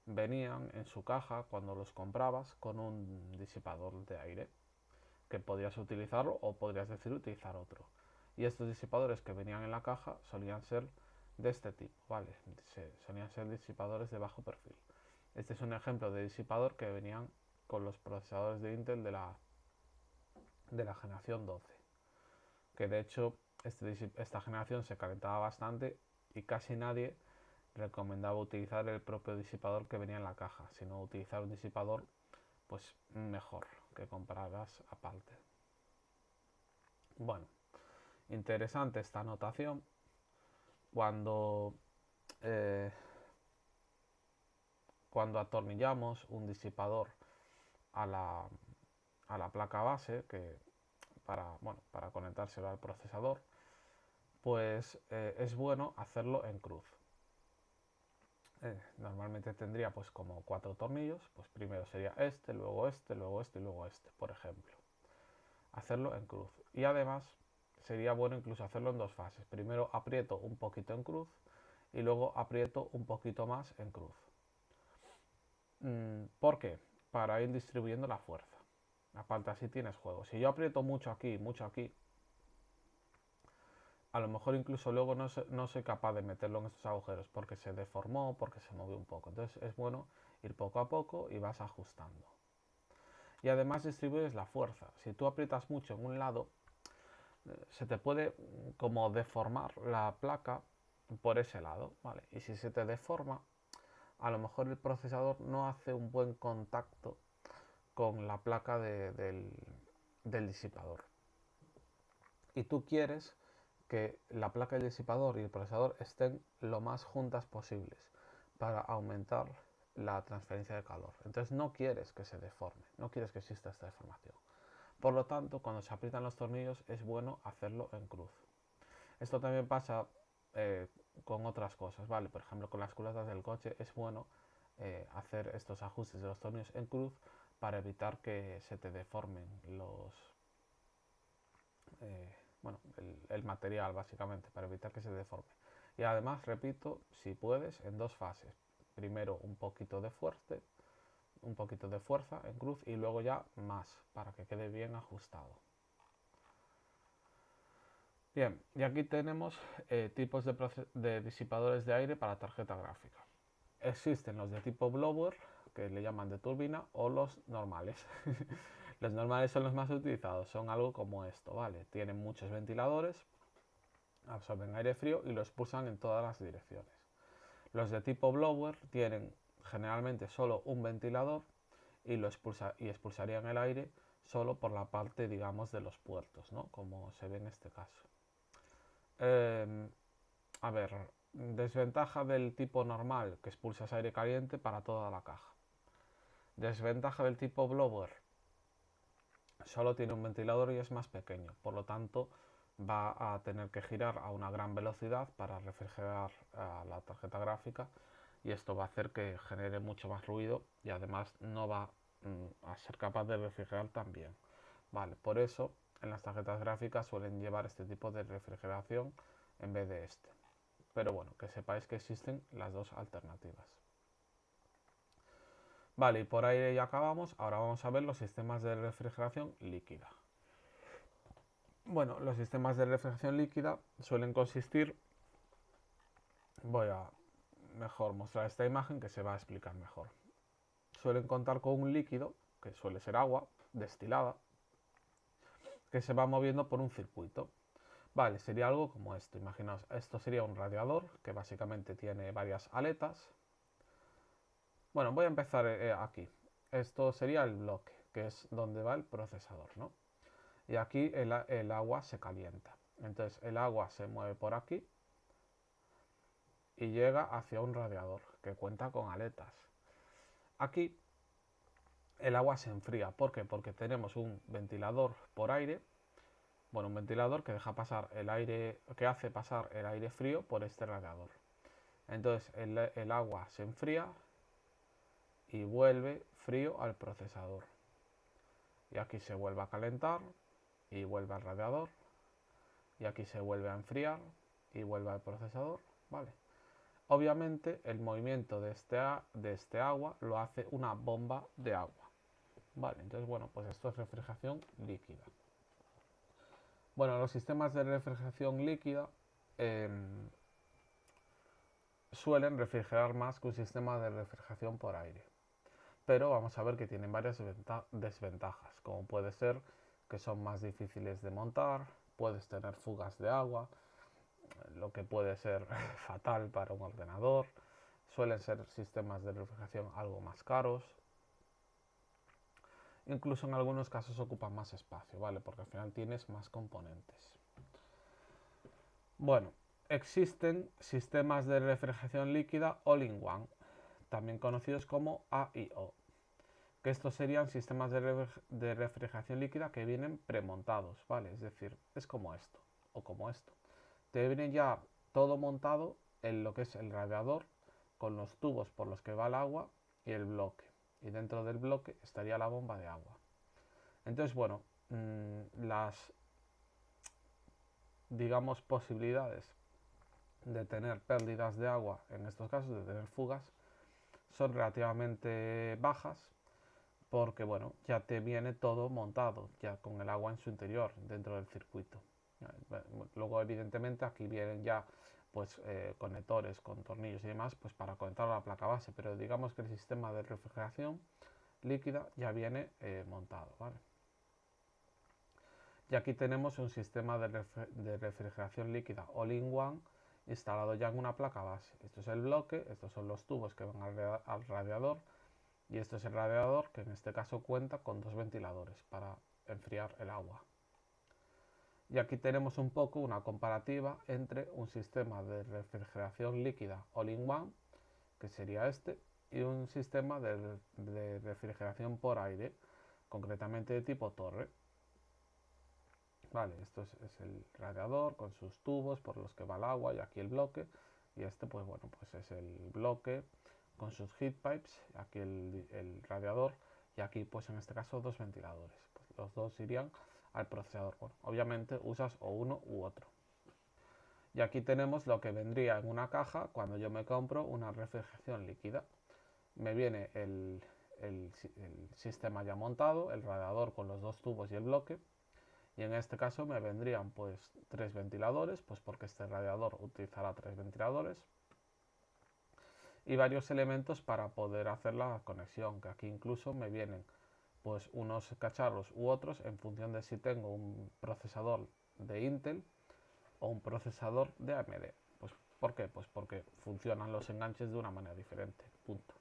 venían en su caja cuando los comprabas con un disipador de aire, que podías utilizarlo o podrías decir utilizar otro. Y estos disipadores que venían en la caja solían ser de este tipo, ¿vale? Solían ser disipadores de bajo perfil. Este es un ejemplo de disipador que venían con los procesadores de Intel de la generación 12, que de hecho esta generación se calentaba bastante y casi nadie recomendaba utilizar el propio disipador que venía en la caja, sino utilizar un disipador pues mejor que compraras aparte. Bueno, interesante esta notación. Cuando, eh, cuando atornillamos un disipador a la placa base, para conectárselo al procesador, pues es bueno hacerlo en cruz. Normalmente tendría pues como 4 tornillos, pues primero sería este, luego este, luego este y luego este, por ejemplo. Hacerlo en cruz. Y además sería bueno incluso hacerlo en dos fases. Primero aprieto un poquito en cruz y luego aprieto un poquito más en cruz. ¿Por qué? Para ir distribuyendo la fuerza. Aparte así tienes juego. Si yo aprieto mucho aquí, a lo mejor incluso luego no soy capaz de meterlo en estos agujeros porque se deformó, porque se movió un poco. Entonces es bueno ir poco a poco y vas ajustando. Y además distribuyes la fuerza. Si tú aprietas mucho en un lado, se te puede como deformar la placa por ese lado, ¿vale? Y si se te deforma, a lo mejor el procesador no hace un buen contacto con la placa del disipador. Y tú quieres que la placa del disipador y el procesador estén lo más juntas posibles para aumentar la transferencia de calor. Entonces no quieres que se deforme, no quieres que exista esta deformación. Por lo tanto, cuando se aprietan los tornillos es bueno hacerlo en cruz. Esto también pasa con otras cosas, ¿vale? Por ejemplo, con las culatas del coche es bueno hacer estos ajustes de los tornillos en cruz para evitar que se te deformen el material, básicamente, para evitar que se deforme. Y además, repito, si puedes, en dos fases. Primero un poquito de fuerza en cruz y luego ya más, para que quede bien ajustado. Bien, y aquí tenemos tipos de disipadores de aire para tarjeta gráfica. Existen los de tipo blower, que le llaman de turbina, o los normales. Los normales son los más utilizados, son algo como esto, ¿vale? Tienen muchos ventiladores, absorben aire frío y lo expulsan en todas las direcciones. Los de tipo blower tienen generalmente solo un ventilador y expulsarían el aire solo por la parte, digamos, de los puertos, ¿no? Como se ve en este caso. A ver, desventaja del tipo normal, que expulsas aire caliente para toda la caja. Desventaja del tipo blower, solo tiene un ventilador y es más pequeño, por lo tanto va a tener que girar a una gran velocidad para refrigerar la tarjeta gráfica y esto va a hacer que genere mucho más ruido y además no va a ser capaz de refrigerar tan bien. Vale, por eso en las tarjetas gráficas suelen llevar este tipo de refrigeración en vez de este. Pero bueno, que sepáis que existen las dos alternativas. Vale, y por aire ya acabamos. Ahora vamos a ver los sistemas de refrigeración líquida. Bueno, los sistemas de refrigeración líquida suelen consistir... Voy a mejor mostrar esta imagen que se va a explicar mejor. Suelen contar con un líquido, que suele ser agua destilada, que se va moviendo por un circuito. Vale, sería algo como esto. Imaginaos, esto sería un radiador que básicamente tiene varias aletas. Bueno, voy a empezar aquí. Esto sería el bloque, que es donde va el procesador, ¿no? Y aquí el agua se calienta. Entonces el agua se mueve por aquí y llega hacia un radiador que cuenta con aletas. Aquí el agua se enfría. ¿Por qué? Porque tenemos un ventilador por aire. Bueno, un ventilador que deja pasar el aire, que hace pasar el aire frío por este radiador. Entonces el agua se enfría y vuelve frío al procesador. Y aquí se vuelve a calentar y vuelve al radiador. Y aquí se vuelve a enfriar y vuelve al procesador. Vale. Obviamente el movimiento de este agua lo hace una bomba de agua. Vale, entonces bueno, pues esto es refrigeración líquida. Bueno, los sistemas de refrigeración líquida suelen refrigerar más que un sistema de refrigeración por aire. Pero vamos a ver que tienen varias desventajas, como puede ser que son más difíciles de montar, puedes tener fugas de agua, lo que puede ser fatal para un ordenador, suelen ser sistemas de refrigeración algo más caros, incluso en algunos casos ocupan más espacio, ¿vale? Porque al final tienes más componentes. Bueno, existen sistemas de refrigeración líquida all-in-one, también conocidos como AIO, que estos serían sistemas de refrigeración líquida que vienen premontados, ¿vale? Es decir, es como esto o como esto. Te viene ya todo montado en lo que es el radiador, con los tubos por los que va el agua y el bloque. Y dentro del bloque estaría la bomba de agua. Entonces, bueno, las, digamos, posibilidades de tener pérdidas de agua, en estos casos de tener fugas, son relativamente bajas, porque bueno, ya te viene todo montado, ya con el agua en su interior, dentro del circuito. Luego evidentemente aquí vienen ya pues conectores con tornillos y demás pues para conectar a la placa base, pero digamos que el sistema de refrigeración líquida ya viene montado, ¿vale? Y aquí tenemos un sistema de refrigeración líquida all-in-one instalado ya en una placa base. Esto es el bloque, estos son los tubos que van al radiador y esto es el radiador, que en este caso cuenta con dos ventiladores para enfriar el agua. Y aquí tenemos un poco una comparativa entre un sistema de refrigeración líquida all-in-one, que sería este, y un sistema de refrigeración por aire, concretamente de tipo torre. Vale, esto es el radiador con sus tubos por los que va el agua y aquí el bloque. Y este pues bueno, pues es el bloque con sus heat pipes, aquí el radiador y aquí pues en este caso dos ventiladores. Pues los dos irían al procesador. Bueno, obviamente usas o uno u otro. Y aquí tenemos lo que vendría en una caja cuando yo me compro una refrigeración líquida. Me viene el sistema ya montado, el radiador con los dos tubos y el bloque. Y en este caso me vendrían pues tres ventiladores, pues porque este radiador utilizará tres ventiladores. Y varios elementos para poder hacer la conexión, que aquí incluso me vienen pues unos cacharros u otros en función de si tengo un procesador de Intel o un procesador de AMD. Pues, ¿por qué? Pues porque funcionan los enganches de una manera diferente. Punto.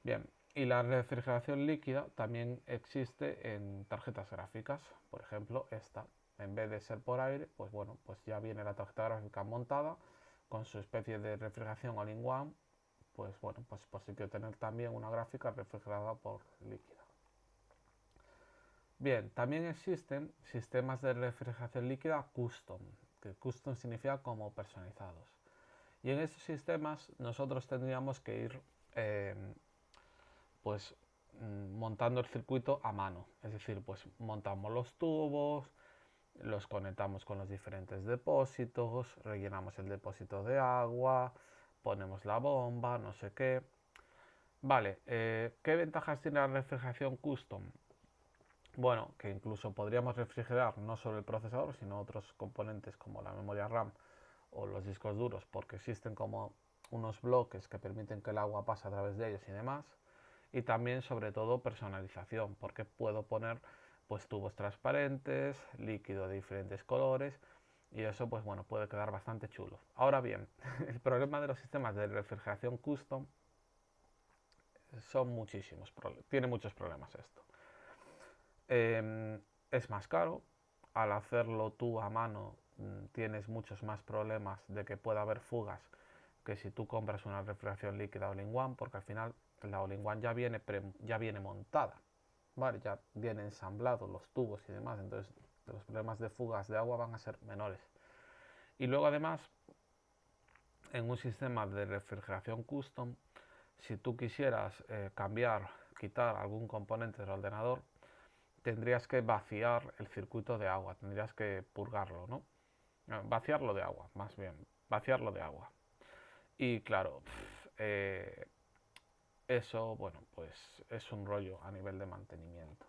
Bien, y la refrigeración líquida también existe en tarjetas gráficas. Por ejemplo, esta, en vez de ser por aire, pues bueno, pues ya viene la tarjeta gráfica montada con su especie de refrigeración all-in-one. Pues bueno, pues posible tener también una gráfica refrigerada por líquida. Bien, también existen sistemas de refrigeración líquida custom, que custom significa como personalizados. Y en estos sistemas nosotros tendríamos que ir pues montando el circuito a mano. Es decir, pues montamos los tubos, los conectamos con los diferentes depósitos, rellenamos el depósito de agua, ponemos la bomba, no sé qué. Vale, ¿qué ventajas tiene la refrigeración custom? Bueno, que incluso podríamos refrigerar no solo el procesador, sino otros componentes como la memoria RAM o los discos duros, porque existen como unos bloques que permiten que el agua pase a través de ellos y demás. Y también, sobre todo, personalización, porque puedo poner pues tubos transparentes, líquido de diferentes colores y eso pues bueno, puede quedar bastante chulo. Ahora bien, el problema de los sistemas de refrigeración custom son muchísimos, tiene muchos problemas esto. Es más caro, al hacerlo tú a mano tienes muchos más problemas de que pueda haber fugas que si tú compras una refrigeración líquida all-in-one, porque al final la all-in-one ya viene montada, ¿vale? Ya viene ensamblado los tubos y demás, entonces los problemas de fugas de agua van a ser menores. Y luego además, en un sistema de refrigeración custom, si tú quisieras quitar algún componente del ordenador, tendrías que vaciar el circuito de agua, tendrías que purgarlo, ¿no? Vaciarlo de agua, más bien, vaciarlo de agua. Y claro, eso, bueno, pues es un rollo a nivel de mantenimiento.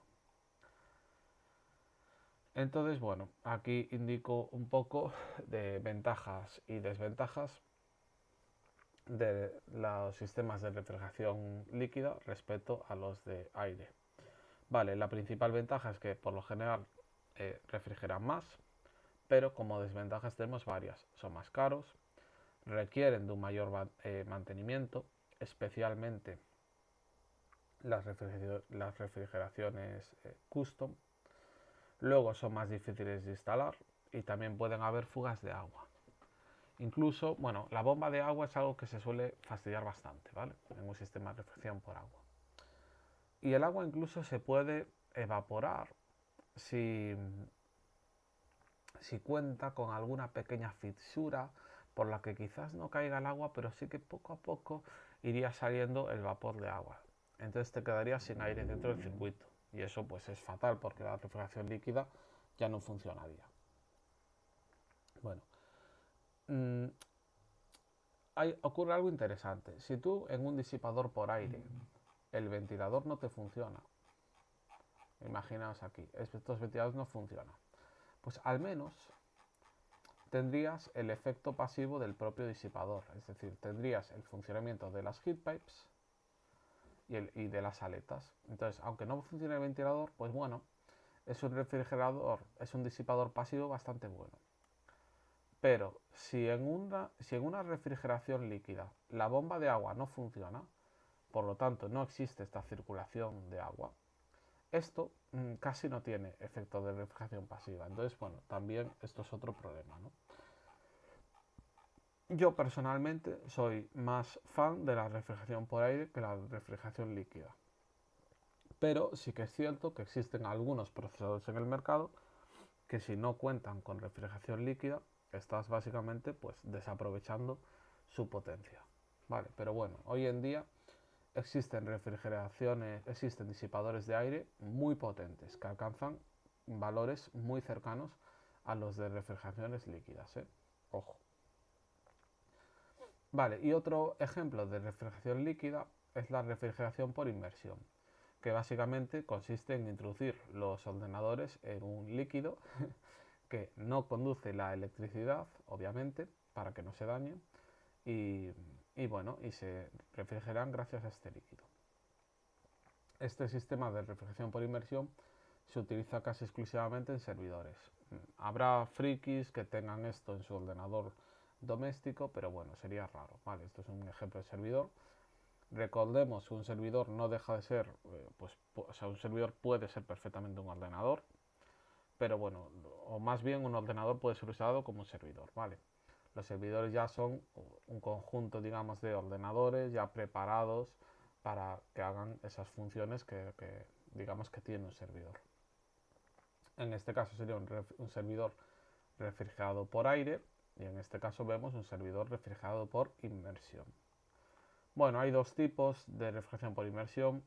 Entonces, bueno, aquí indico un poco de ventajas y desventajas de los sistemas de refrigeración líquida respecto a los de aire. Vale, la principal ventaja es que por lo general refrigeran más, pero como desventajas tenemos varias. Son más caros, requieren de un mayor mantenimiento, especialmente las refrigeraciones custom. Luego son más difíciles de instalar y también pueden haber fugas de agua. Incluso, bueno, la bomba de agua es algo que se suele fastidiar bastante, ¿vale? En un sistema de refrigeración por agua. Y el agua incluso se puede evaporar si, si cuenta con alguna pequeña fisura por la que quizás no caiga el agua, pero sí que poco a poco iría saliendo el vapor de agua. Entonces te quedarías sin aire dentro del circuito. Y eso pues es fatal porque la refrigeración líquida ya no funcionaría. Bueno, ocurre algo interesante. Si tú en un disipador por aire el ventilador no te funciona, imaginaos aquí, estos ventiladores no funcionan, pues al menos tendrías el efecto pasivo del propio disipador, es decir, tendrías el funcionamiento de las heat pipes y de las aletas. Entonces, aunque no funcione el ventilador, pues bueno, es un refrigerador, es un disipador pasivo bastante bueno. Pero si en una refrigeración líquida la bomba de agua no funciona, por lo tanto no existe esta circulación de agua, esto casi no tiene efecto de refrigeración pasiva. Entonces, bueno, también esto es otro problema, ¿no? Yo personalmente soy más fan de la refrigeración por aire que la refrigeración líquida. Pero sí que es cierto que existen algunos procesadores en el mercado que si no cuentan con refrigeración líquida, estás básicamente pues desaprovechando su potencia. Vale, pero bueno, hoy en día existen existen disipadores de aire muy potentes que alcanzan valores muy cercanos a los de refrigeraciones líquidas, ¿eh? Ojo. Vale, y otro ejemplo de refrigeración líquida es la refrigeración por inmersión, que básicamente consiste en introducir los ordenadores en un líquido que no conduce la electricidad, obviamente, para que no se dañen, y bueno, y se refrigeran gracias a este líquido. Este sistema de refrigeración por inmersión se utiliza casi exclusivamente en servidores. Habrá frikis que tengan esto en su ordenador doméstico, pero bueno, sería raro. Vale, esto es un ejemplo de servidor. Recordemos que un servidor no deja de ser, o sea, un servidor puede ser perfectamente un ordenador, pero bueno, o más bien un ordenador puede ser usado como un servidor, ¿vale? Los servidores ya son un conjunto, digamos, de ordenadores ya preparados para que hagan esas funciones que digamos que tiene un servidor. En este caso sería un servidor refrigerado por aire y en este caso vemos un servidor refrigerado por inmersión. Bueno, hay dos tipos de refrigeración por inmersión.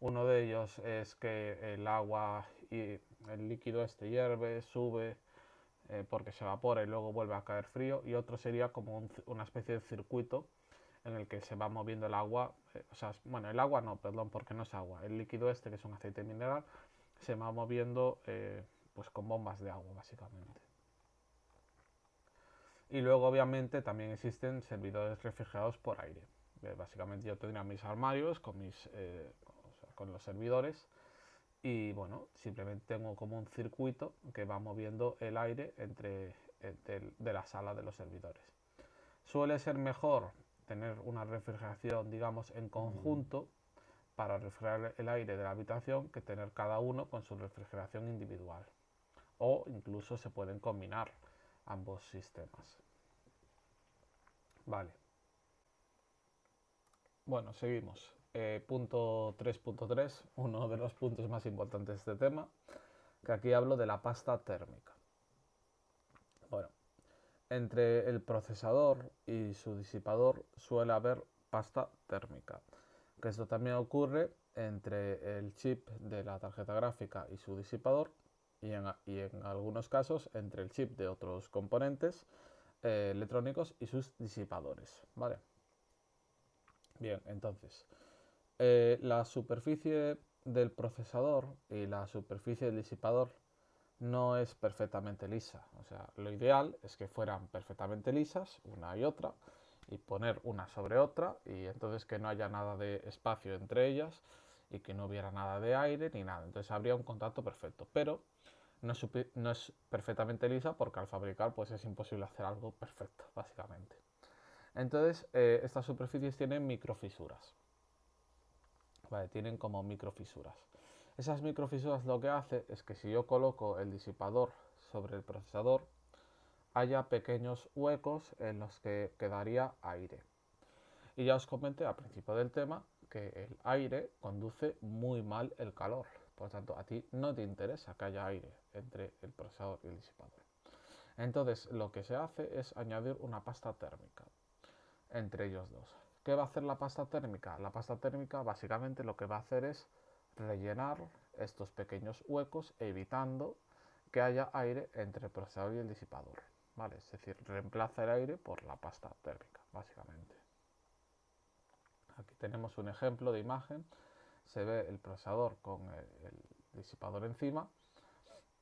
Uno de ellos es que el agua y el líquido este hierve, sube porque se evapora y luego vuelve a caer frío, y otro sería como una especie de circuito en el que se va moviendo el agua, o sea, bueno, el agua no, perdón, porque no es agua, el líquido este que es un aceite mineral se va moviendo pues con bombas de agua básicamente. Y luego obviamente también existen servidores refrigerados por aire. Básicamente yo tendría mis armarios con los servidores y bueno, simplemente tengo como un circuito que va moviendo el aire de la sala de los servidores. Suele ser mejor tener una refrigeración, digamos, en conjunto para refrigerar el aire de la habitación que tener cada uno con su refrigeración individual. O incluso se pueden combinar ambos sistemas. Vale. Bueno, seguimos. Punto 3.3, uno de los puntos más importantes de este tema, que aquí hablo de la pasta térmica. Bueno, entre el procesador y su disipador suele haber pasta térmica, que esto también ocurre entre el chip de la tarjeta gráfica y su disipador y en algunos casos entre el chip de otros componentes electrónicos y sus disipadores, ¿vale? Bien, entonces, la superficie del procesador y la superficie del disipador no es perfectamente lisa. O sea, lo ideal es que fueran perfectamente lisas, una y otra, y poner una sobre otra, y entonces que no haya nada de espacio entre ellas y que no hubiera nada de aire ni nada. Entonces habría un contacto perfecto, pero no es perfectamente lisa porque al fabricar pues es imposible hacer algo perfecto, básicamente. Entonces, estas superficies tienen microfisuras. Vale, tienen como microfisuras. Esas microfisuras lo que hace es que si yo coloco el disipador sobre el procesador, haya pequeños huecos en los que quedaría aire. Y ya os comenté al principio del tema que el aire conduce muy mal el calor. Por lo tanto, a ti no te interesa que haya aire entre el procesador y el disipador. Entonces, lo que se hace es añadir una pasta térmica entre ellos dos. ¿Qué va a hacer la pasta térmica? La pasta térmica básicamente lo que va a hacer es rellenar estos pequeños huecos evitando que haya aire entre el procesador y el disipador. ¿Vale? Es decir, reemplaza el aire por la pasta térmica, básicamente. Aquí tenemos un ejemplo de imagen. Se ve el procesador con el disipador encima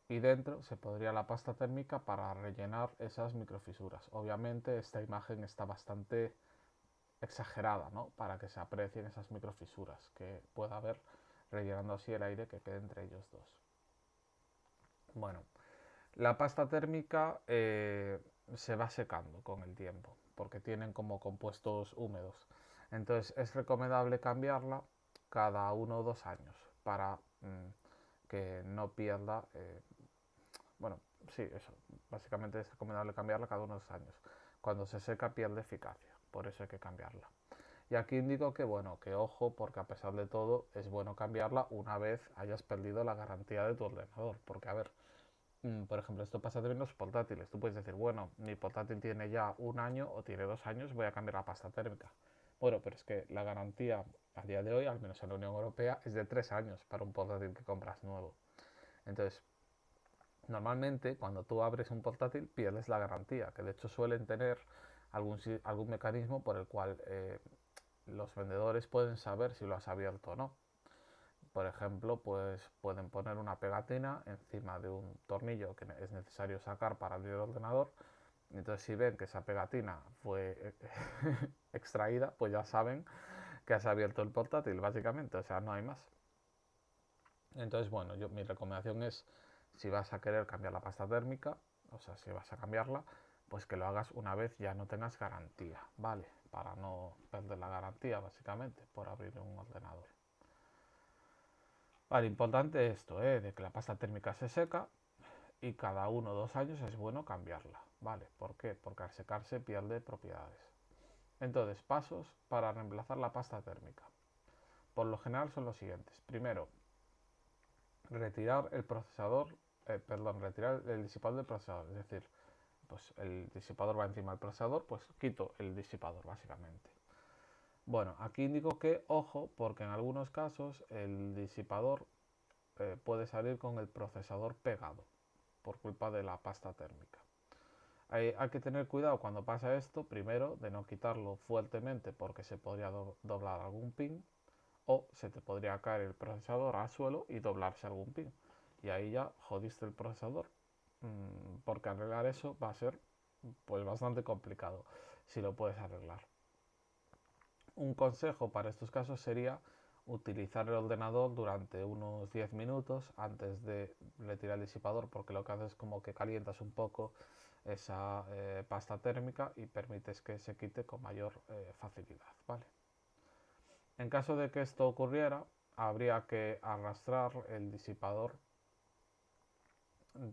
y dentro se pondría la pasta térmica para rellenar esas microfisuras. Obviamente esta imagen está bastante exagerada, ¿no? Para que se aprecien esas microfisuras que pueda haber, rellenando así el aire que quede entre ellos dos. Bueno, la pasta térmica se va secando con el tiempo porque tienen como compuestos húmedos. Entonces es recomendable cambiarla cada 1 o 2 años para que no pierda, bueno, sí, eso, básicamente es recomendable cambiarla cada 1 o 2 años. Cuando se seca pierde eficacia, por eso hay que cambiarla. Y aquí indico que, bueno, que ojo, porque a pesar de todo es bueno cambiarla una vez hayas perdido la garantía de tu ordenador. Porque, a ver, por ejemplo, esto pasa también en los portátiles. Tú puedes decir, bueno, mi portátil tiene ya 1 año o tiene 2 años, voy a cambiar la pasta térmica. Bueno, pero es que la garantía a día de hoy, al menos en la Unión Europea, es de 3 años para un portátil que compras nuevo. Entonces, normalmente cuando tú abres un portátil pierdes la garantía, que de hecho suelen tener algún mecanismo por el cual los vendedores pueden saber si lo has abierto o no. Por ejemplo, pues pueden poner una pegatina encima de un tornillo que es necesario sacar para abrir el ordenador. Entonces, si ven que esa pegatina fue extraída, pues ya saben que has abierto el portátil, básicamente. O sea, no hay más. Entonces, bueno, mi recomendación es, si vas a querer cambiar la pasta térmica, o sea, si vas a cambiarla, pues que lo hagas una vez ya no tengas garantía, ¿vale? Para no perder la garantía, básicamente, por abrir un ordenador. Vale, importante esto, de que la pasta térmica se seca y cada 1 o 2 años es bueno cambiarla, ¿vale? ¿Por qué? Porque al secarse pierde propiedades. Entonces, pasos para reemplazar la pasta térmica. Por lo general son los siguientes. Primero, retirar el procesador, retirar el disipador del procesador. Es decir, pues el disipador va encima del procesador, pues quito el disipador, básicamente. Bueno, aquí indico que, ojo, porque en algunos casos el disipador puede salir con el procesador pegado por culpa de la pasta térmica. Hay que tener cuidado cuando pasa esto, primero, de no quitarlo fuertemente porque se podría doblar algún pin o se te podría caer el procesador al suelo y doblarse algún pin. Y ahí ya jodiste el procesador, porque arreglar eso va a ser pues bastante complicado si lo puedes arreglar. Un consejo para estos casos sería utilizar el ordenador durante unos 10 minutos antes de retirar el disipador, porque lo que haces es como que calientas un poco esa pasta térmica y permites que se quite con mayor facilidad, ¿vale? En caso de que esto ocurriera, habría que arrastrar el disipador,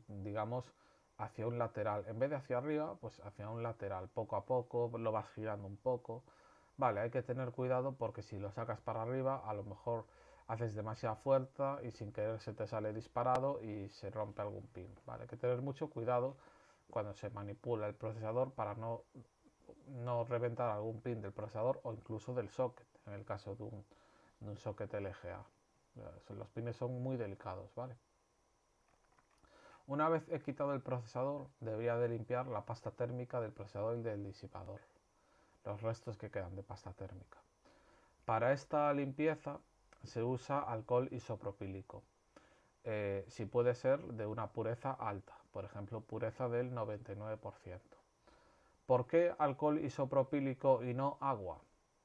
digamos, hacia un lateral. En vez de hacia arriba, pues hacia un lateral. Poco a poco lo vas girando un poco. Vale, hay que tener cuidado porque si lo sacas para arriba, a lo mejor haces demasiada fuerza y sin querer se te sale disparado y se rompe algún pin. Vale, hay que tener mucho cuidado cuando se manipula el procesador para no reventar algún pin del procesador o incluso del socket, en el caso de un socket LGA. Los pines son muy delicados, ¿vale? Una vez he quitado el procesador, debería de limpiar la pasta térmica del procesador y del disipador, los restos que quedan de pasta térmica. Para esta limpieza se usa alcohol isopropílico, si puede ser de una pureza alta, por ejemplo pureza del 99%. ¿Por qué alcohol isopropílico y no agua?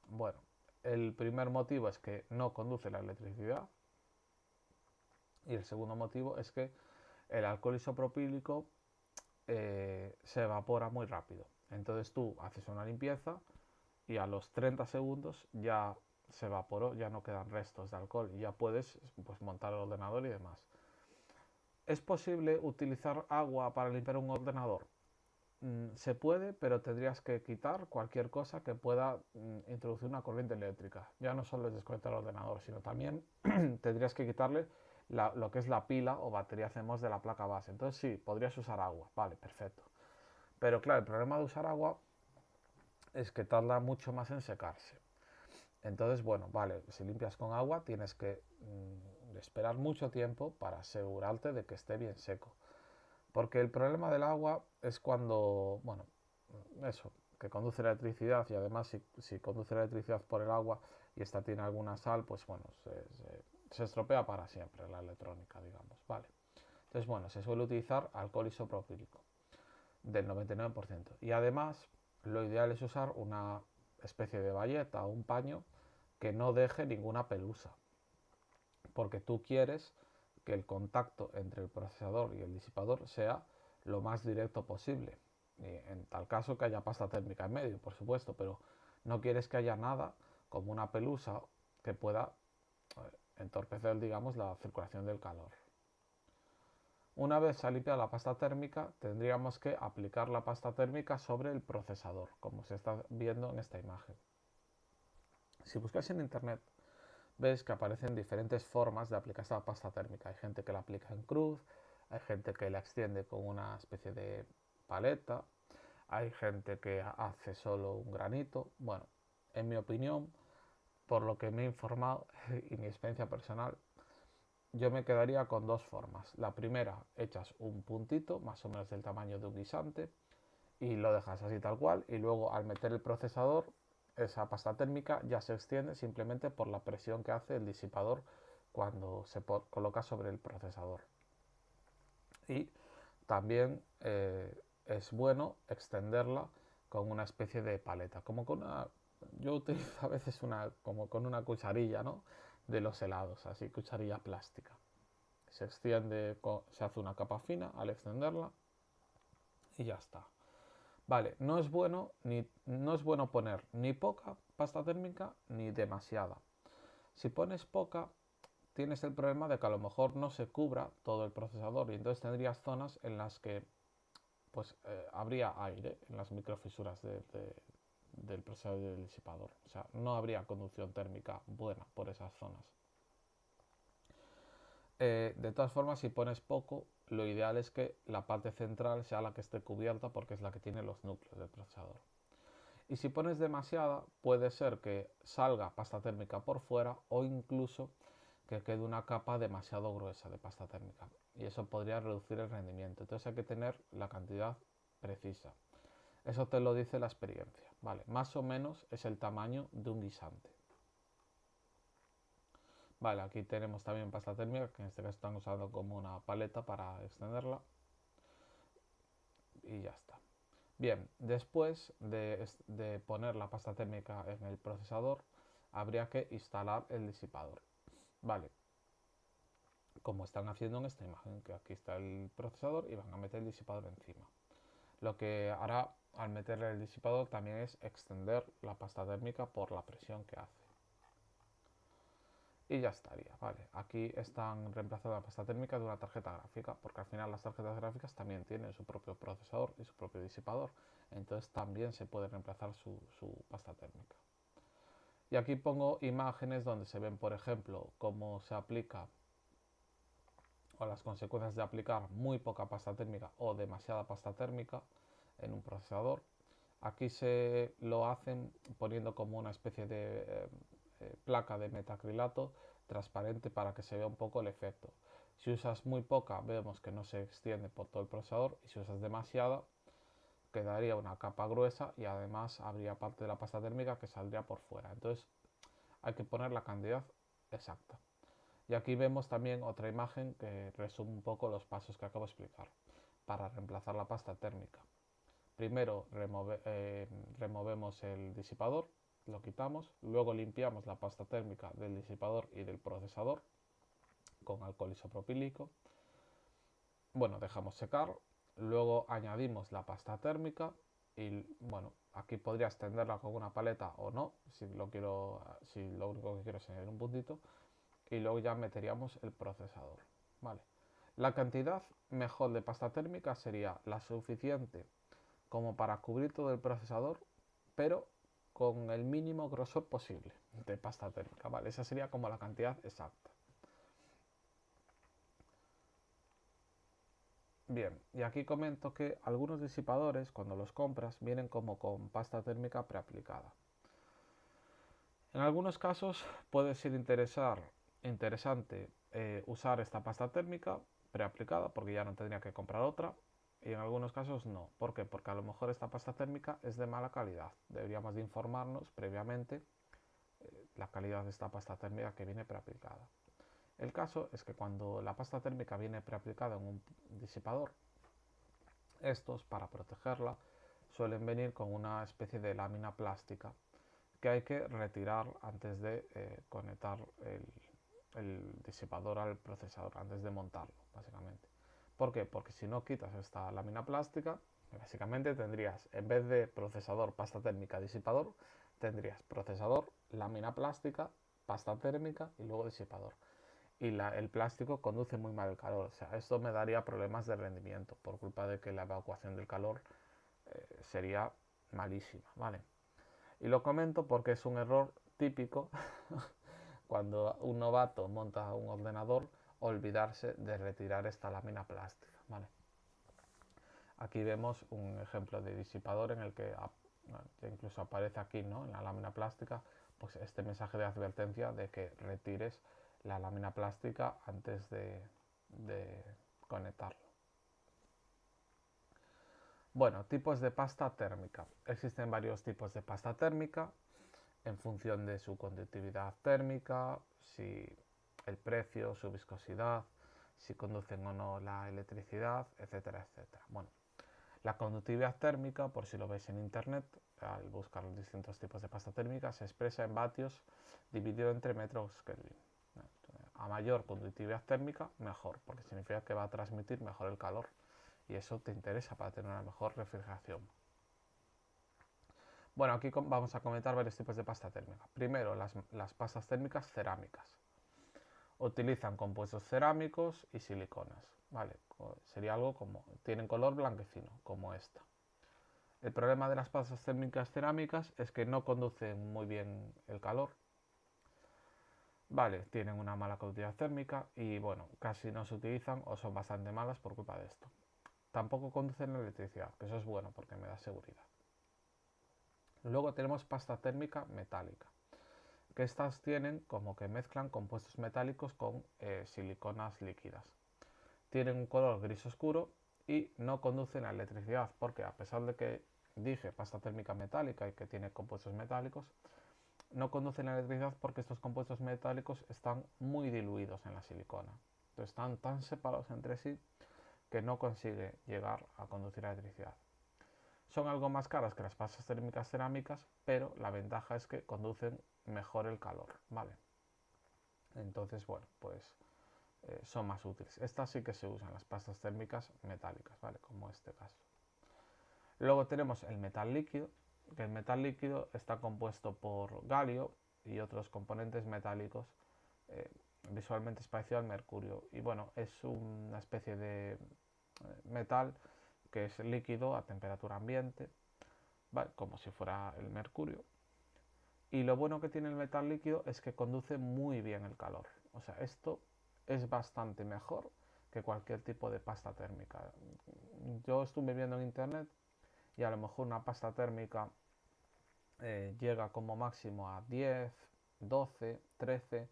Bueno, el primer motivo es que no conduce la electricidad y el segundo motivo es que el alcohol isopropílico se evapora muy rápido. Entonces tú haces una limpieza y a los 30 segundos ya se evaporó, ya no quedan restos de alcohol y ya puedes pues, montar el ordenador y demás. ¿Es posible utilizar agua para limpiar un ordenador? Se puede, pero tendrías que quitar cualquier cosa que pueda introducir una corriente eléctrica. Ya no solo es desconectar el ordenador, sino también tendrías que quitarle lo que es la pila o batería CMOS de la placa base. Entonces sí, podrías usar agua. Vale, perfecto. Pero claro, el problema de usar agua es que tarda mucho más en secarse. Entonces, bueno, vale, si limpias con agua tienes que esperar mucho tiempo para asegurarte de que esté bien seco. Porque el problema del agua es cuando, bueno, eso, que conduce la electricidad y además si conduce la electricidad por el agua y esta tiene alguna sal, pues bueno, se estropea para siempre la electrónica, digamos, ¿vale? Entonces, bueno, se suele utilizar alcohol isopropílico del 99%. Y además, lo ideal es usar una especie de bayeta o un paño que no deje ninguna pelusa, porque tú quieres que el contacto entre el procesador y el disipador sea lo más directo posible. Y en tal caso que haya pasta térmica en medio, por supuesto, pero no quieres que haya nada como una pelusa que pueda entorpecer, digamos, la circulación del calor. Una vez se ha limpiado la pasta térmica, tendríamos que aplicar la pasta térmica sobre el procesador, como se está viendo en esta imagen. Si buscáis en internet, ves que aparecen diferentes formas de aplicar esta pasta térmica. Hay gente que la aplica en cruz, hay gente que la extiende con una especie de paleta, hay gente que hace solo un granito. Bueno, en mi opinión, por lo que me he informado y mi experiencia personal, yo me quedaría con dos formas. La primera, echas un puntito, más o menos del tamaño de un guisante, y lo dejas así tal cual, y luego al meter el procesador, esa pasta térmica ya se extiende simplemente por la presión que hace el disipador cuando se coloca sobre el procesador. Y también es bueno extenderla con una especie de paleta, como con una, yo utilizo a veces como con una cucharilla, ¿no? De los helados, así, cucharilla plástica. Se extiende, se hace una capa fina al extenderla y ya está. Vale, no es bueno poner ni poca pasta térmica ni demasiada. Si pones poca, tienes el problema de que a lo mejor no se cubra todo el procesador y entonces tendrías zonas en las que pues habría aire en las microfisuras del procesador y del disipador. O sea, no habría conducción térmica buena por esas zonas. De todas formas, si pones poco, lo ideal es que la parte central sea la que esté cubierta porque es la que tiene los núcleos del procesador. Y si pones demasiada, puede ser que salga pasta térmica por fuera o incluso que quede una capa demasiado gruesa de pasta térmica. Y eso podría reducir el rendimiento. Entonces hay que tener la cantidad precisa. Eso te lo dice la experiencia. Vale, más o menos es el tamaño de un guisante. Vale, aquí tenemos también pasta térmica, que en este caso están usando como una paleta para extenderla. Y ya está. Bien, después de poner la pasta térmica en el procesador, habría que instalar el disipador. Vale, como están haciendo en esta imagen, que aquí está el procesador y van a meter el disipador encima. Lo que hará al meterle el disipador también es extender la pasta térmica por la presión que hace. Y ya estaría, vale. Aquí están reemplazando la pasta térmica de una tarjeta gráfica, porque al final las tarjetas gráficas también tienen su propio procesador y su propio disipador. Entonces también se puede reemplazar su pasta térmica. Y aquí pongo imágenes donde se ven, por ejemplo, cómo se aplica o las consecuencias de aplicar muy poca pasta térmica o demasiada pasta térmica en un procesador. Aquí se lo hacen poniendo como una especie de placa de metacrilato transparente para que se vea un poco el efecto. Si usas muy poca, vemos que no se extiende por todo el procesador, y si usas demasiada, quedaría una capa gruesa y además habría parte de la pasta térmica que saldría por fuera. Entonces hay que poner la cantidad exacta. Y aquí vemos también otra imagen que resume un poco los pasos que acabo de explicar para reemplazar la pasta térmica. Primero removemos el disipador, lo quitamos, luego limpiamos la pasta térmica del disipador y del procesador con alcohol isopropílico. Bueno, dejamos secar, luego añadimos la pasta térmica y bueno, aquí podría extenderla con una paleta o no, si lo único que quiero es añadir un puntito, y luego ya meteríamos el procesador. Vale. La cantidad mejor de pasta térmica sería la suficiente como para cubrir todo el procesador, pero con el mínimo grosor posible de pasta térmica. Vale, esa sería como la cantidad exacta. Bien, y aquí comento que algunos disipadores, cuando los compras, vienen como con pasta térmica preaplicada. En algunos casos puede ser interesante usar esta pasta térmica preaplicada porque ya no tendría que comprar otra, y en algunos casos no. ¿Por qué? Porque a lo mejor esta pasta térmica es de mala calidad. Deberíamos de informarnos previamente la calidad de esta pasta térmica que viene preaplicada. El caso es que cuando la pasta térmica viene preaplicada en un disipador, estos, para protegerla, suelen venir con una especie de lámina plástica que hay que retirar antes de conectar el disipador al procesador, antes de montarlo, básicamente. ¿Por qué? Porque si no quitas esta lámina plástica, básicamente tendrías, en vez de procesador, pasta térmica, disipador, tendrías procesador, lámina plástica, pasta térmica y luego disipador. Y el plástico conduce muy mal el calor, o sea, esto me daría problemas de rendimiento por culpa de que la evacuación del calor sería malísima, ¿vale? Y lo comento porque es un error típico cuando un novato monta un ordenador, olvidarse de retirar esta lámina plástica, ¿vale? Aquí vemos un ejemplo de disipador en el que incluso aparece aquí, ¿no?, en la lámina plástica, pues este mensaje de advertencia de que retires la lámina plástica antes de conectarlo. Bueno, tipos de pasta térmica. Existen varios tipos de pasta térmica en función de su conductividad térmica, si el precio, su viscosidad, si conducen o no la electricidad, etcétera, etcétera. Bueno, la conductividad térmica, por si lo veis en internet, al buscar los distintos tipos de pasta térmica, se expresa en vatios dividido entre metros Kelvin. A mayor conductividad térmica, mejor, porque significa que va a transmitir mejor el calor. Y eso te interesa para tener una mejor refrigeración. Bueno, aquí vamos a comentar varios tipos de pasta térmica. Primero, las pastas térmicas cerámicas. Utilizan compuestos cerámicos y siliconas. ¿Vale? Sería algo como, tienen color blanquecino, como esta. El problema de las pastas térmicas cerámicas es que no conducen muy bien el calor. Vale, tienen una mala conductividad térmica y bueno, casi no se utilizan o son bastante malas por culpa de esto. Tampoco conducen la electricidad, que eso es bueno porque me da seguridad. Luego tenemos pasta térmica metálica, que estas tienen como que mezclan compuestos metálicos con siliconas líquidas. Tienen un color gris oscuro y no conducen a electricidad, porque a pesar de que dije pasta térmica metálica y que tiene compuestos metálicos, no conducen a electricidad porque estos compuestos metálicos están muy diluidos en la silicona. Entonces están tan separados entre sí que no consigue llegar a conducir a electricidad. Son algo más caras que las pastas térmicas cerámicas, pero la ventaja es que conducen mejor el calor, ¿vale? Entonces, bueno, pues son más útiles. Estas sí que se usan, las pastas térmicas metálicas, ¿vale? Como este caso. Luego tenemos el metal líquido, que el metal líquido está compuesto por galio y otros componentes metálicos visualmente parecido al mercurio. Y bueno, es una especie de metal que es líquido a temperatura ambiente, ¿vale? Como si fuera el mercurio. Y lo bueno que tiene el metal líquido es que conduce muy bien el calor. O sea, esto es bastante mejor que cualquier tipo de pasta térmica. Yo estuve viendo en internet y a lo mejor una pasta térmica llega como máximo a 10, 12, 13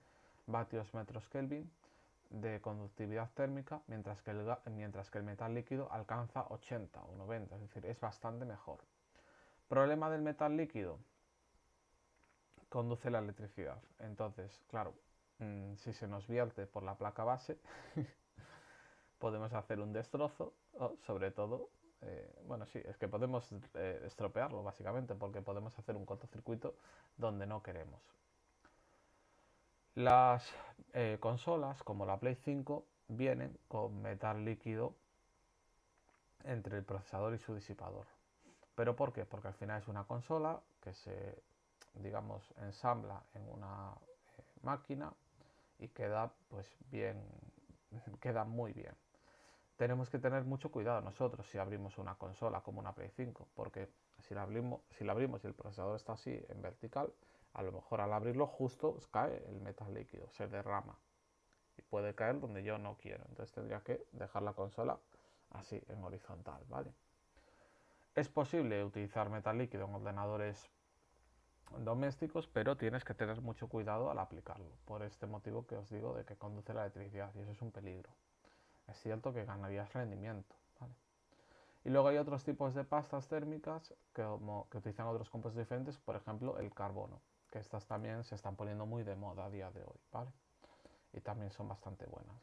vatios metros Kelvin, de conductividad térmica, mientras que el metal líquido alcanza 80 o 90, es decir, es bastante mejor. Problema del metal líquido: conduce la electricidad. Entonces, claro, si se nos vierte por la placa base, podemos hacer un destrozo, o sobre todo, bueno, sí, es que podemos estropearlo básicamente, porque podemos hacer un cortocircuito donde no queremos. Las consolas, como la Play 5, vienen con metal líquido entre el procesador y su disipador. ¿Pero por qué? Porque al final es una consola que se, digamos, ensambla en una máquina y queda pues bien, queda muy bien. Tenemos que tener mucho cuidado nosotros si abrimos una consola como una Play 5, porque si la abrimos y el procesador está así en vertical, a lo mejor al abrirlo justo cae el metal líquido, se derrama y puede caer donde yo no quiero. Entonces tendría que dejar la consola así en horizontal, ¿vale? Es posible utilizar metal líquido en ordenadores domésticos, pero tienes que tener mucho cuidado al aplicarlo, por este motivo que os digo de que conduce la electricidad y eso es un peligro. Es cierto que ganarías rendimiento, ¿vale? Y luego hay otros tipos de pastas térmicas que utilizan otros compuestos diferentes, por ejemplo el carbono, que estas también se están poniendo muy de moda a día de hoy, ¿vale? Y también son bastante buenas.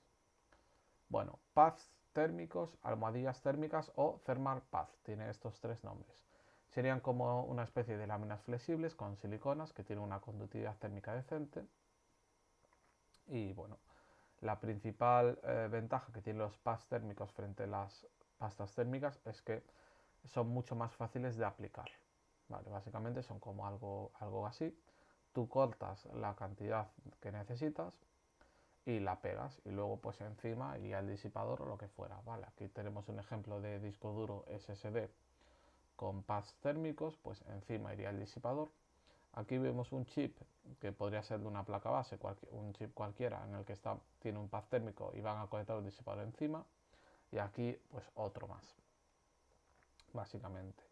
Bueno, pads térmicos, almohadillas térmicas o thermal pad, tiene estos tres nombres. Serían como una especie de láminas flexibles con siliconas que tienen una conductividad térmica decente. Y bueno, la principal ventaja que tienen los pads térmicos frente a las pastas térmicas es que son mucho más fáciles de aplicar. Vale, básicamente son como algo así. Tú cortas la cantidad que necesitas y la pegas y luego pues encima iría el disipador o lo que fuera. Vale, aquí tenemos un ejemplo de disco duro SSD con pads térmicos, pues encima iría el disipador. Aquí vemos un chip que podría ser de una placa base, un chip cualquiera en el que tiene un pad térmico y van a conectar un disipador encima, y aquí pues otro más, básicamente.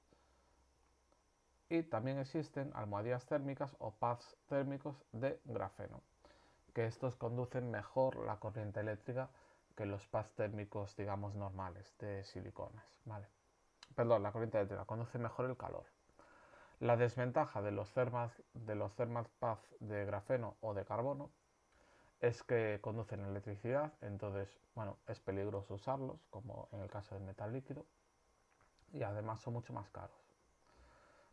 Y también existen almohadillas térmicas o pads térmicos de grafeno, que estos conducen mejor la corriente eléctrica que los pads térmicos, digamos, normales de siliconas, ¿vale? Perdón, la corriente eléctrica conduce mejor el calor. La desventaja de los thermal pads de grafeno o de carbono es que conducen electricidad, entonces, bueno, es peligroso usarlos, como en el caso del metal líquido, y además son mucho más caros.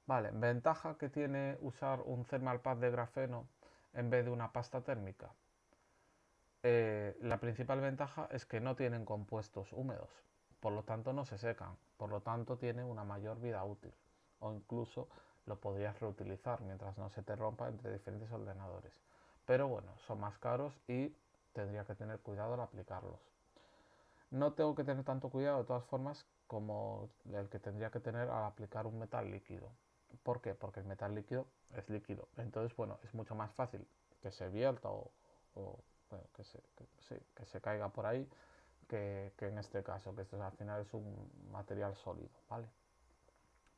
Vale, ventaja que tiene usar un thermal pad de grafeno en vez de una pasta térmica. La principal ventaja es que no tienen compuestos húmedos, por lo tanto no se secan, por lo tanto tiene una mayor vida útil, o incluso lo podrías reutilizar mientras no se te rompa entre diferentes ordenadores. Pero bueno, son más caros y tendría que tener cuidado al aplicarlos. No tengo que tener tanto cuidado de todas formas como el que tendría que tener al aplicar un metal líquido. ¿Por qué? Porque el metal líquido es líquido. Entonces, bueno, es mucho más fácil que se vierta o bueno, que se caiga por ahí que en este caso, que esto al final es un material sólido, ¿vale?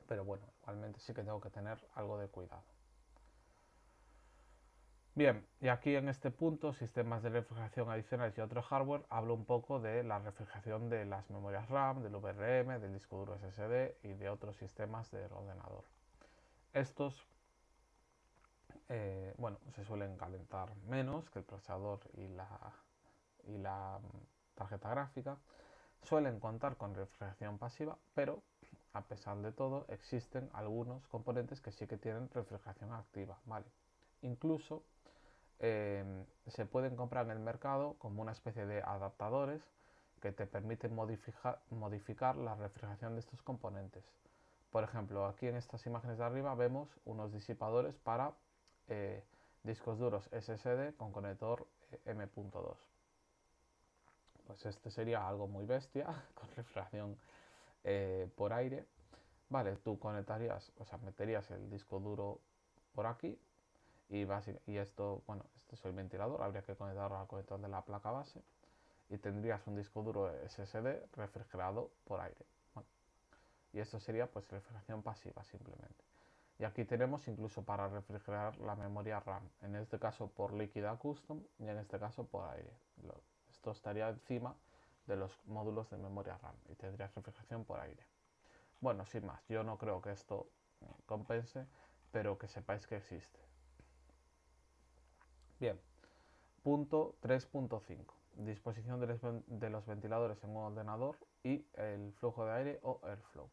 Pero bueno, igualmente sí que tengo que tener algo de cuidado. Bien, y aquí en este punto, sistemas de refrigeración adicionales y otro hardware, hablo un poco de la refrigeración de las memorias RAM, del VRM, del disco duro SSD y de otros sistemas del ordenador. Estos, bueno, se suelen calentar menos que el procesador y la tarjeta gráfica. Suelen contar con refrigeración pasiva, pero a pesar de todo existen algunos componentes que sí que tienen refrigeración activa, ¿vale? Incluso se pueden comprar en el mercado como una especie de adaptadores que te permiten modificar la refrigeración de estos componentes. Por ejemplo, aquí en estas imágenes de arriba vemos unos disipadores para discos duros SSD con conector M.2. Pues este sería algo muy bestia, con refrigeración por aire. Vale, tú conectarías, o sea, meterías el disco duro por aquí y esto, bueno, este es el ventilador, habría que conectarlo al conector de la placa base y tendrías un disco duro SSD refrigerado por aire. Bueno, y esto sería pues refrigeración pasiva simplemente. Y aquí tenemos incluso para refrigerar la memoria RAM, en este caso por líquida custom y en este caso por aire. esto estaría encima de los módulos de memoria RAM y tendrías refrigeración por aire. Bueno, sin más, yo no creo que esto compense, pero que sepáis que existe. Bien, punto 3.5. Disposición de los ventiladores en un ordenador y el flujo de aire o airflow.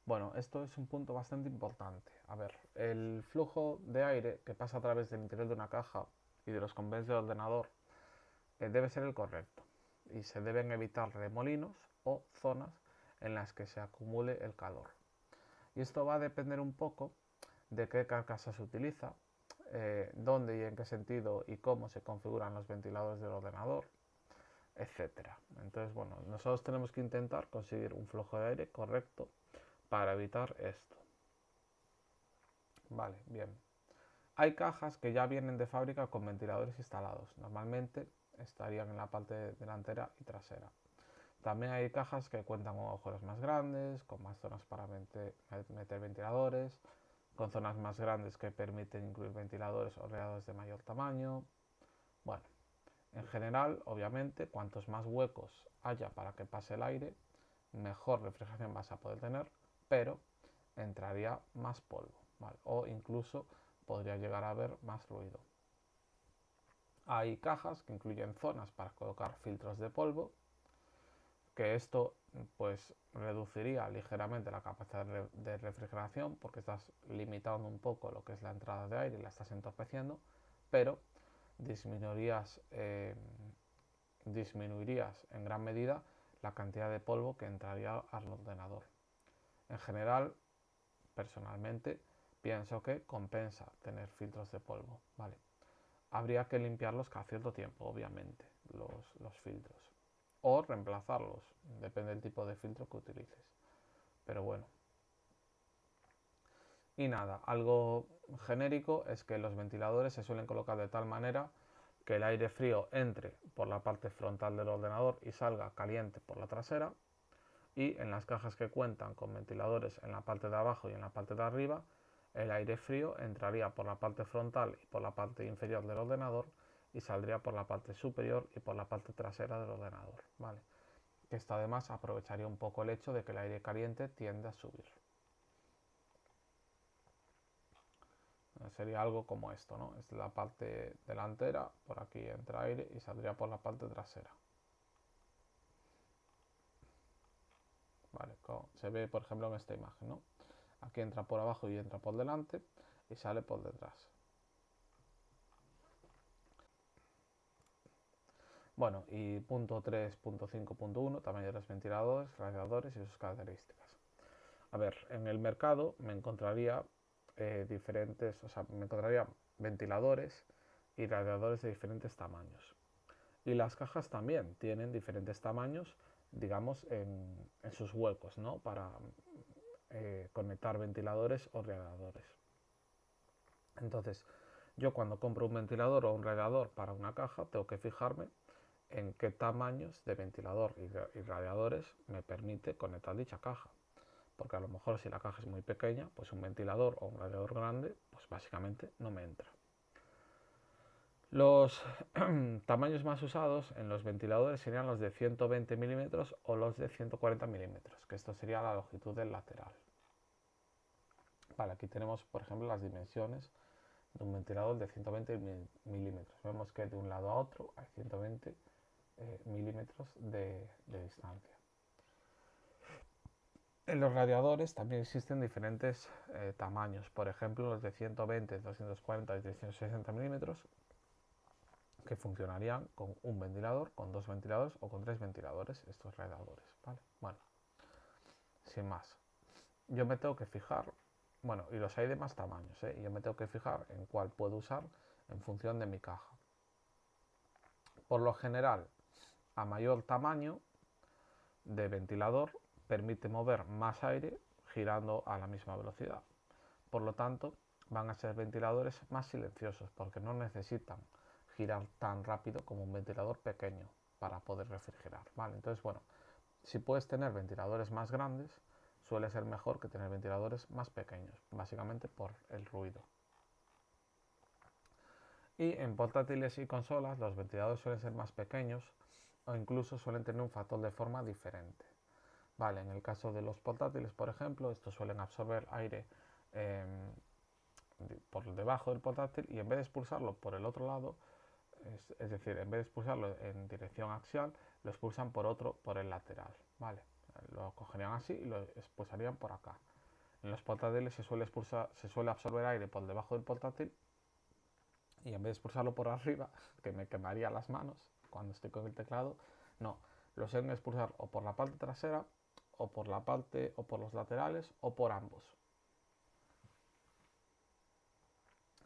Bueno, esto es un punto bastante importante. A ver, el flujo de aire que pasa a través del interior de una caja y de los componentes del ordenador debe ser el correcto y se deben evitar remolinos o zonas en las que se acumule el calor. Y esto va a depender un poco de qué carcasa se utiliza, dónde y en qué sentido y cómo se configuran los ventiladores del ordenador, etcétera. Entonces, bueno, nosotros tenemos que intentar conseguir un flujo de aire correcto para evitar esto. Vale, bien. Hay cajas que ya vienen de fábrica con ventiladores instalados. Normalmente estarían en la parte delantera y trasera. También hay cajas que cuentan con agujeros más grandes, con más zonas para meter ventiladores, con zonas más grandes que permiten incluir ventiladores o radiadores de mayor tamaño. Bueno, en general, obviamente, cuantos más huecos haya para que pase el aire, mejor refrigeración vas a poder tener, pero entraría más polvo, ¿vale? O incluso podría llegar a haber más ruido. Hay cajas que incluyen zonas para colocar filtros de polvo, que esto pues reduciría ligeramente la capacidad de refrigeración porque estás limitando un poco lo que es la entrada de aire y la estás entorpeciendo, pero disminuirías en gran medida la cantidad de polvo que entraría al ordenador. En general, personalmente, pienso que compensa tener filtros de polvo, ¿vale? Habría que limpiarlos cada cierto tiempo, obviamente, los filtros. O reemplazarlos, depende del tipo de filtro que utilices. Pero bueno. Y nada, algo genérico es que los ventiladores se suelen colocar de tal manera que el aire frío entre por la parte frontal del ordenador y salga caliente por la trasera. Y en las cajas que cuentan con ventiladores en la parte de abajo y en la parte de arriba, el aire frío entraría por la parte frontal y por la parte inferior del ordenador y saldría por la parte superior y por la parte trasera del ordenador, ¿vale? Que esto además aprovecharía un poco el hecho de que el aire caliente tiende a subir. Sería algo como esto, ¿no? Es la parte delantera, por aquí entra aire y saldría por la parte trasera. Vale, como se ve por ejemplo en esta imagen, ¿no? Aquí entra por abajo y entra por delante y sale por detrás. Bueno, y punto 3.5.1, tamaño de los ventiladores, radiadores y sus características. A ver, en el mercado me encontraría me encontraría ventiladores y radiadores de diferentes tamaños. Y las cajas también tienen diferentes tamaños, digamos, en sus huecos, ¿no? Para conectar ventiladores o radiadores. Entonces, yo cuando compro un ventilador o un radiador para una caja, tengo que fijarme en qué tamaños de ventilador y radiadores me permite conectar dicha caja. Porque a lo mejor si la caja es muy pequeña, pues un ventilador o un radiador grande, pues básicamente no me entra. Los tamaños más usados en los ventiladores serían los de 120 milímetros o los de 140 milímetros, que esto sería la longitud del lateral. Vale, aquí tenemos, por ejemplo, las dimensiones de un ventilador de 120 milímetros. Vemos que de un lado a otro hay 120 milímetros de distancia. En los radiadores también existen diferentes tamaños, por ejemplo los de 120, 240 y 360 milímetros, que funcionarían con un ventilador, con dos ventiladores o con tres ventiladores, estos radiadores, ¿vale? Bueno, sin más. Yo me tengo que fijar, bueno, y los hay de más tamaños, y yo me tengo que fijar en cuál puedo usar en función de mi caja. Por lo general, a mayor tamaño de ventilador, permite mover más aire girando a la misma velocidad. Por lo tanto, van a ser ventiladores más silenciosos porque no necesitan girar tan rápido como un ventilador pequeño para poder refrigerar, ¿vale? Entonces, bueno, si puedes tener ventiladores más grandes, suele ser mejor que tener ventiladores más pequeños, básicamente por el ruido. Y en portátiles y consolas los ventiladores suelen ser más pequeños o incluso suelen tener un factor de forma diferente. Vale, en el caso de los portátiles, por ejemplo, estos suelen absorber aire eh, por debajo del portátil y en vez de expulsarlo por el otro lado, es decir, en vez de expulsarlo en dirección axial, lo expulsan por el lateral, ¿vale? Lo cogerían así y lo expulsarían por acá. En los portátiles se suele absorber aire por debajo del portátil y en vez de expulsarlo por arriba, que me quemaría las manos cuando estoy con el teclado, no, lo suelen expulsar o por la parte trasera o por la parte o por los laterales o por ambos.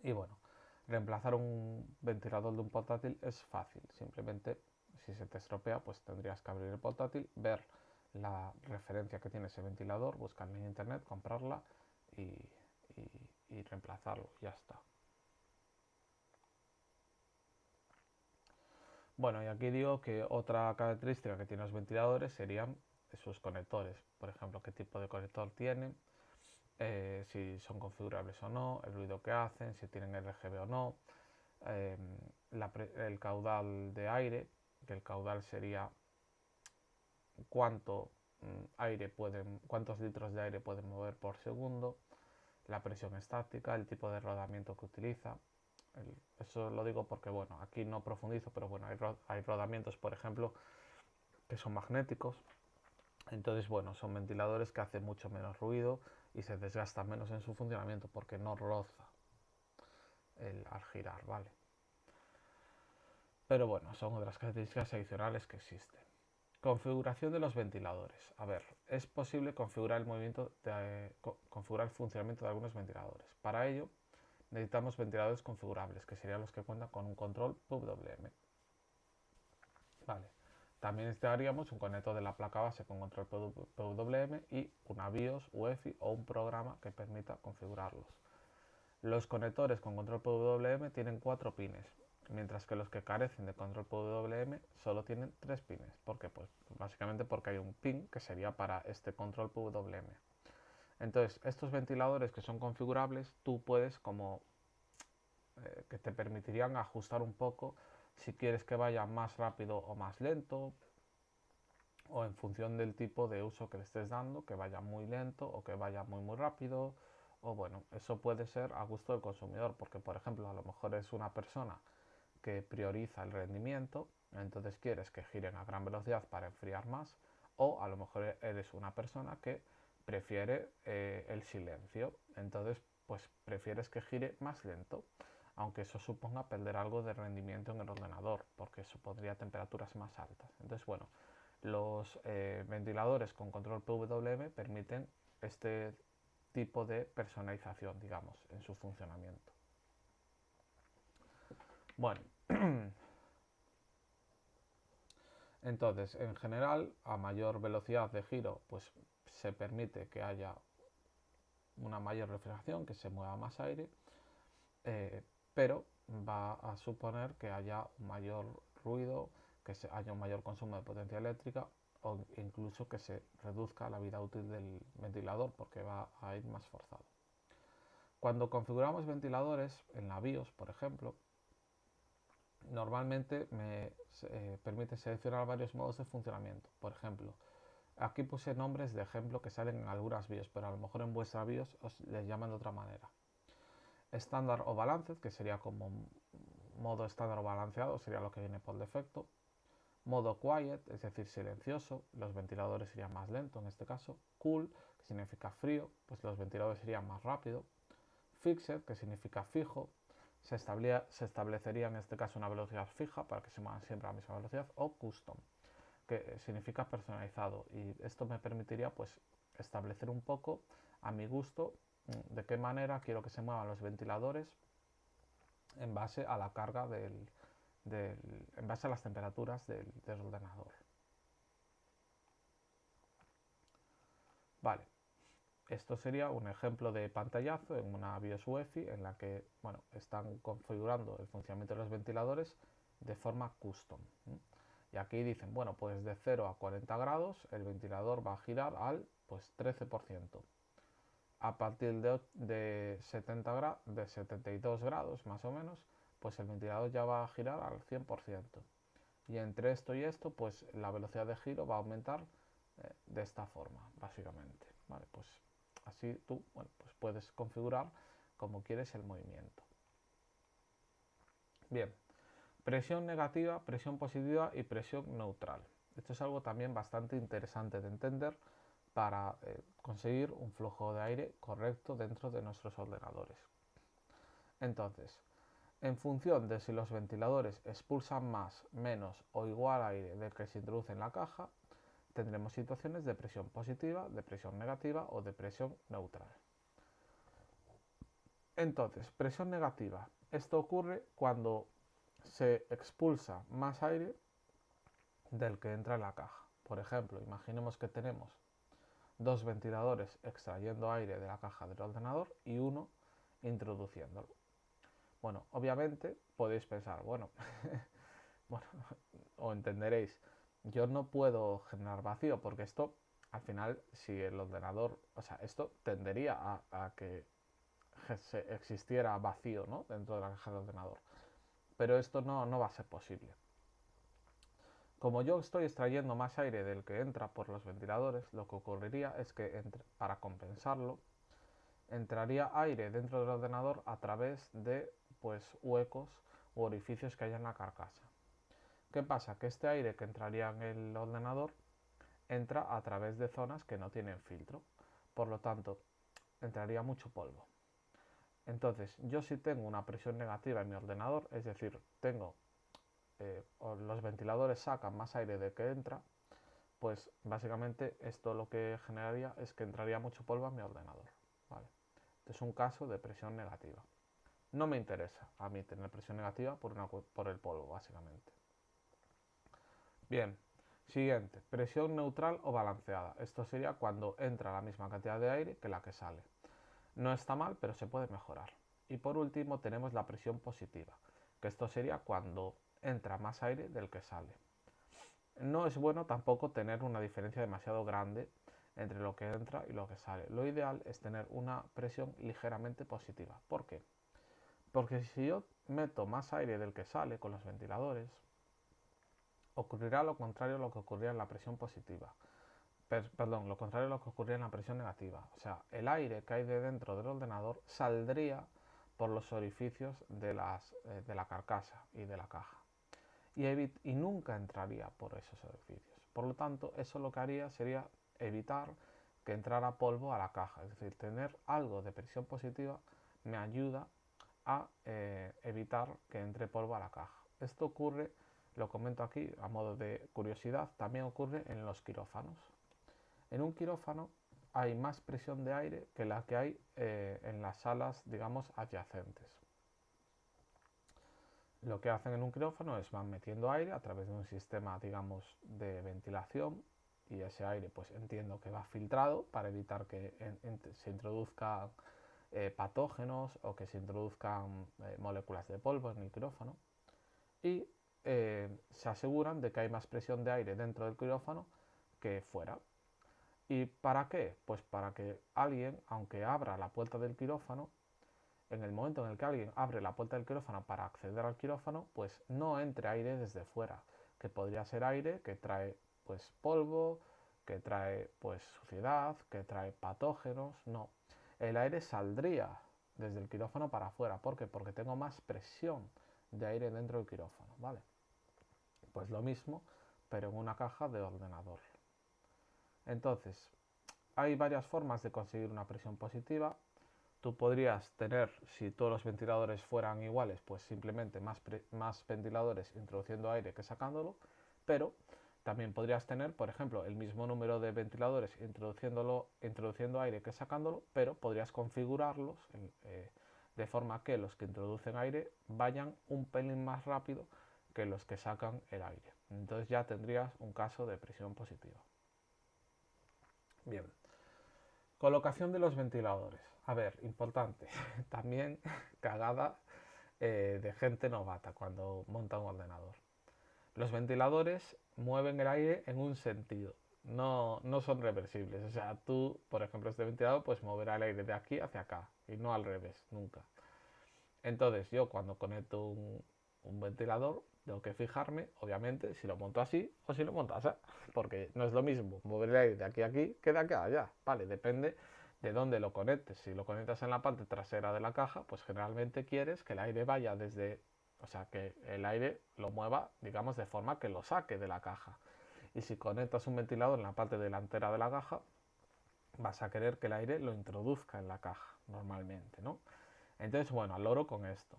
Y bueno, reemplazar un ventilador de un portátil es fácil, simplemente si se te estropea pues tendrías que abrir el portátil, ver la referencia que tiene ese ventilador, buscarla en internet, comprarla y, y reemplazarlo, ya está. Bueno, y aquí digo que otra característica que tienen los ventiladores serían sus conectores. Por ejemplo, qué tipo de conector tienen, si son configurables o no, el ruido que hacen, si tienen RGB o no, eh, el caudal de aire, que el caudal sería cuánto cuántos litros de aire pueden mover por segundo, la presión estática, el tipo de rodamiento que utiliza. Eso lo digo porque, bueno, aquí no profundizo, pero bueno, hay rodamientos, por ejemplo, que son magnéticos. Entonces, bueno, son ventiladores que hacen mucho menos ruido y se desgastan menos en su funcionamiento porque no roza al girar, ¿vale? Pero bueno, son otras características adicionales que existen. Configuración de los ventiladores. A ver, es posible configurar configurar el funcionamiento de algunos ventiladores. Para ello, necesitamos ventiladores configurables, que serían los que cuentan con un control PWM. Vale. También necesitaríamos un conector de la placa base con control PWM y una BIOS, UEFI o un programa que permita configurarlos. Los conectores con control PWM tienen 4 pines, mientras que los que carecen de control PWM solo tienen 3 pines. ¿Por qué? Pues básicamente porque hay un pin que sería para este control PWM. Entonces, estos ventiladores que son configurables, tú puedes que te permitirían ajustar un poco si quieres que vaya más rápido o más lento, o en función del tipo de uso que le estés dando, que vaya muy lento o que vaya muy rápido, o bueno, eso puede ser a gusto del consumidor, porque por ejemplo a lo mejor es una persona que prioriza el rendimiento, entonces quieres que giren a gran velocidad para enfriar más, o a lo mejor eres una persona que prefiere el silencio, entonces pues prefieres que gire más lento, aunque eso suponga perder algo de rendimiento en el ordenador, porque supondría temperaturas más altas. Entonces bueno, los ventiladores con control PWM permiten este tipo de personalización, digamos, en su funcionamiento. Bueno, entonces, en general, a mayor velocidad de giro, pues se permite que haya una mayor refrigeración, que se mueva más aire, pero va a suponer que haya un mayor ruido, que haya un mayor consumo de potencia eléctrica o incluso que se reduzca la vida útil del ventilador porque va a ir más forzado. Cuando configuramos ventiladores en la BIOS, por ejemplo, normalmente me permite seleccionar varios modos de funcionamiento. Por ejemplo, aquí puse nombres de ejemplo que salen en algunas BIOS, pero a lo mejor en vuestra BIOS os les llaman de otra manera. Estándar o Balanced, que sería como modo estándar o balanceado, sería lo que viene por defecto. Modo Quiet, es decir, silencioso, los ventiladores serían más lentos en este caso. Cool, que significa frío, pues los ventiladores serían más rápido. Fixed, que significa fijo, se establecería en este caso una velocidad fija para que se muevan siempre a la misma velocidad. O Custom, que significa personalizado, y esto me permitiría pues establecer un poco a mi gusto de qué manera quiero que se muevan los ventiladores en base a la carga en base a las temperaturas del ordenador. Vale, esto sería un ejemplo de pantallazo en una BIOS UEFI en la que bueno, están configurando el funcionamiento de los ventiladores de forma custom. Y aquí dicen, bueno, pues de 0 a 40 grados el ventilador va a girar al pues 13%. A partir de 72 grados más o menos, pues el ventilador ya va a girar al 100%. Y entre esto y esto, pues la velocidad de giro va a aumentar de esta forma, básicamente. Vale, pues así tú, bueno, pues puedes configurar como quieres el movimiento. Bien, presión negativa, presión positiva y presión neutral. Esto es algo también bastante interesante de entender para conseguir un flujo de aire correcto dentro de nuestros ordenadores. Entonces, en función de si los ventiladores expulsan más, menos o igual aire del que se introduce en la caja, tendremos situaciones de presión positiva, de presión negativa o de presión neutral. Entonces, presión negativa. Esto ocurre cuando se expulsa más aire del que entra en la caja. Por ejemplo, imaginemos que tenemos dos ventiladores extrayendo aire de la caja del ordenador y uno introduciéndolo. Bueno, obviamente podéis pensar, bueno, o entenderéis, yo no puedo generar vacío porque esto, al final, si el ordenador, o sea, esto tendería a que existiera vacío, ¿no?, dentro de la caja del ordenador. Pero esto no va a ser posible. Como yo estoy extrayendo más aire del que entra por los ventiladores, lo que ocurriría es que para compensarlo, entraría aire dentro del ordenador a través de pues huecos u orificios que haya en la carcasa. ¿Qué pasa? Que este aire que entraría en el ordenador entra a través de zonas que no tienen filtro. Por lo tanto, entraría mucho polvo. Entonces, yo si tengo una presión negativa en mi ordenador, es decir, los ventiladores sacan más aire de que entra, pues básicamente esto lo que generaría es que entraría mucho polvo a mi ordenador. ¿Vale? Este es un caso de presión negativa. No me interesa a mí tener presión negativa por el polvo, básicamente. Bien, siguiente, presión neutral o balanceada. Esto sería cuando entra la misma cantidad de aire que la que sale. No está mal, pero se puede mejorar. Y por último tenemos la presión positiva, que esto sería cuando entra más aire del que sale. No es bueno tampoco tener una diferencia demasiado grande entre lo que entra y lo que sale. Lo ideal es tener una presión ligeramente positiva. ¿Por qué? Porque si yo meto más aire del que sale con los ventiladores, ocurrirá lo contrario a lo que ocurría en la presión positiva. Perdón, lo contrario a lo que ocurría en la presión negativa. O sea, el aire que hay de dentro del ordenador saldría por los orificios de la carcasa y de la caja. Y nunca entraría por esos orificios. Por lo tanto, eso lo que haría sería evitar que entrara polvo a la caja. Es decir, tener algo de presión positiva me ayuda a evitar que entre polvo a la caja. Esto ocurre, lo comento aquí a modo de curiosidad, también ocurre en los quirófanos. En un quirófano hay más presión de aire que la que hay en las salas, digamos, adyacentes. Lo que hacen en un quirófano es van metiendo aire a través de un sistema, digamos, de ventilación, y ese aire, pues entiendo que va filtrado para evitar que se introduzcan patógenos o que se introduzcan moléculas de polvo en el quirófano, y se aseguran de que hay más presión de aire dentro del quirófano que fuera. ¿Y para qué? Pues para que alguien, aunque abra la puerta del quirófano, en el momento en el que alguien abre la puerta del quirófano para acceder al quirófano, pues no entre aire desde fuera, que podría ser aire que trae pues polvo, que trae pues suciedad, que trae patógenos. No, el aire saldría desde el quirófano para afuera. ¿Por qué? Porque tengo más presión de aire dentro del quirófano, ¿vale? Pues lo mismo, pero en una caja de ordenador. Entonces, hay varias formas de conseguir una presión positiva. Tú podrías tener, si todos los ventiladores fueran iguales, pues simplemente más ventiladores introduciendo aire que sacándolo, pero también podrías tener, por ejemplo, el mismo número de ventiladores introduciendo aire que sacándolo, pero podrías configurarlos de forma que los que introducen aire vayan un pelín más rápido que los que sacan el aire. Entonces ya tendrías un caso de presión positiva. Bien, colocación de los ventiladores. A ver, importante, también cagada de gente novata cuando monta un ordenador. Los ventiladores mueven el aire en un sentido, no son reversibles. O sea, tú, por ejemplo, este ventilador, pues moverá el aire de aquí hacia acá y no al revés, nunca. Entonces, yo cuando conecto un un ventilador, tengo que fijarme, obviamente, si lo monto así o si lo monto así, porque no es lo mismo mover el aire de aquí a aquí que de aquí a allá, ¿vale? Depende de dónde lo conectes. Si lo conectas en la parte trasera de la caja, pues generalmente quieres que el aire vaya desde, o sea, que el aire lo mueva, digamos, de forma que lo saque de la caja. Y si conectas un ventilador en la parte delantera de la caja, vas a querer que el aire lo introduzca en la caja, normalmente, ¿no? Entonces, bueno, al loro con esto.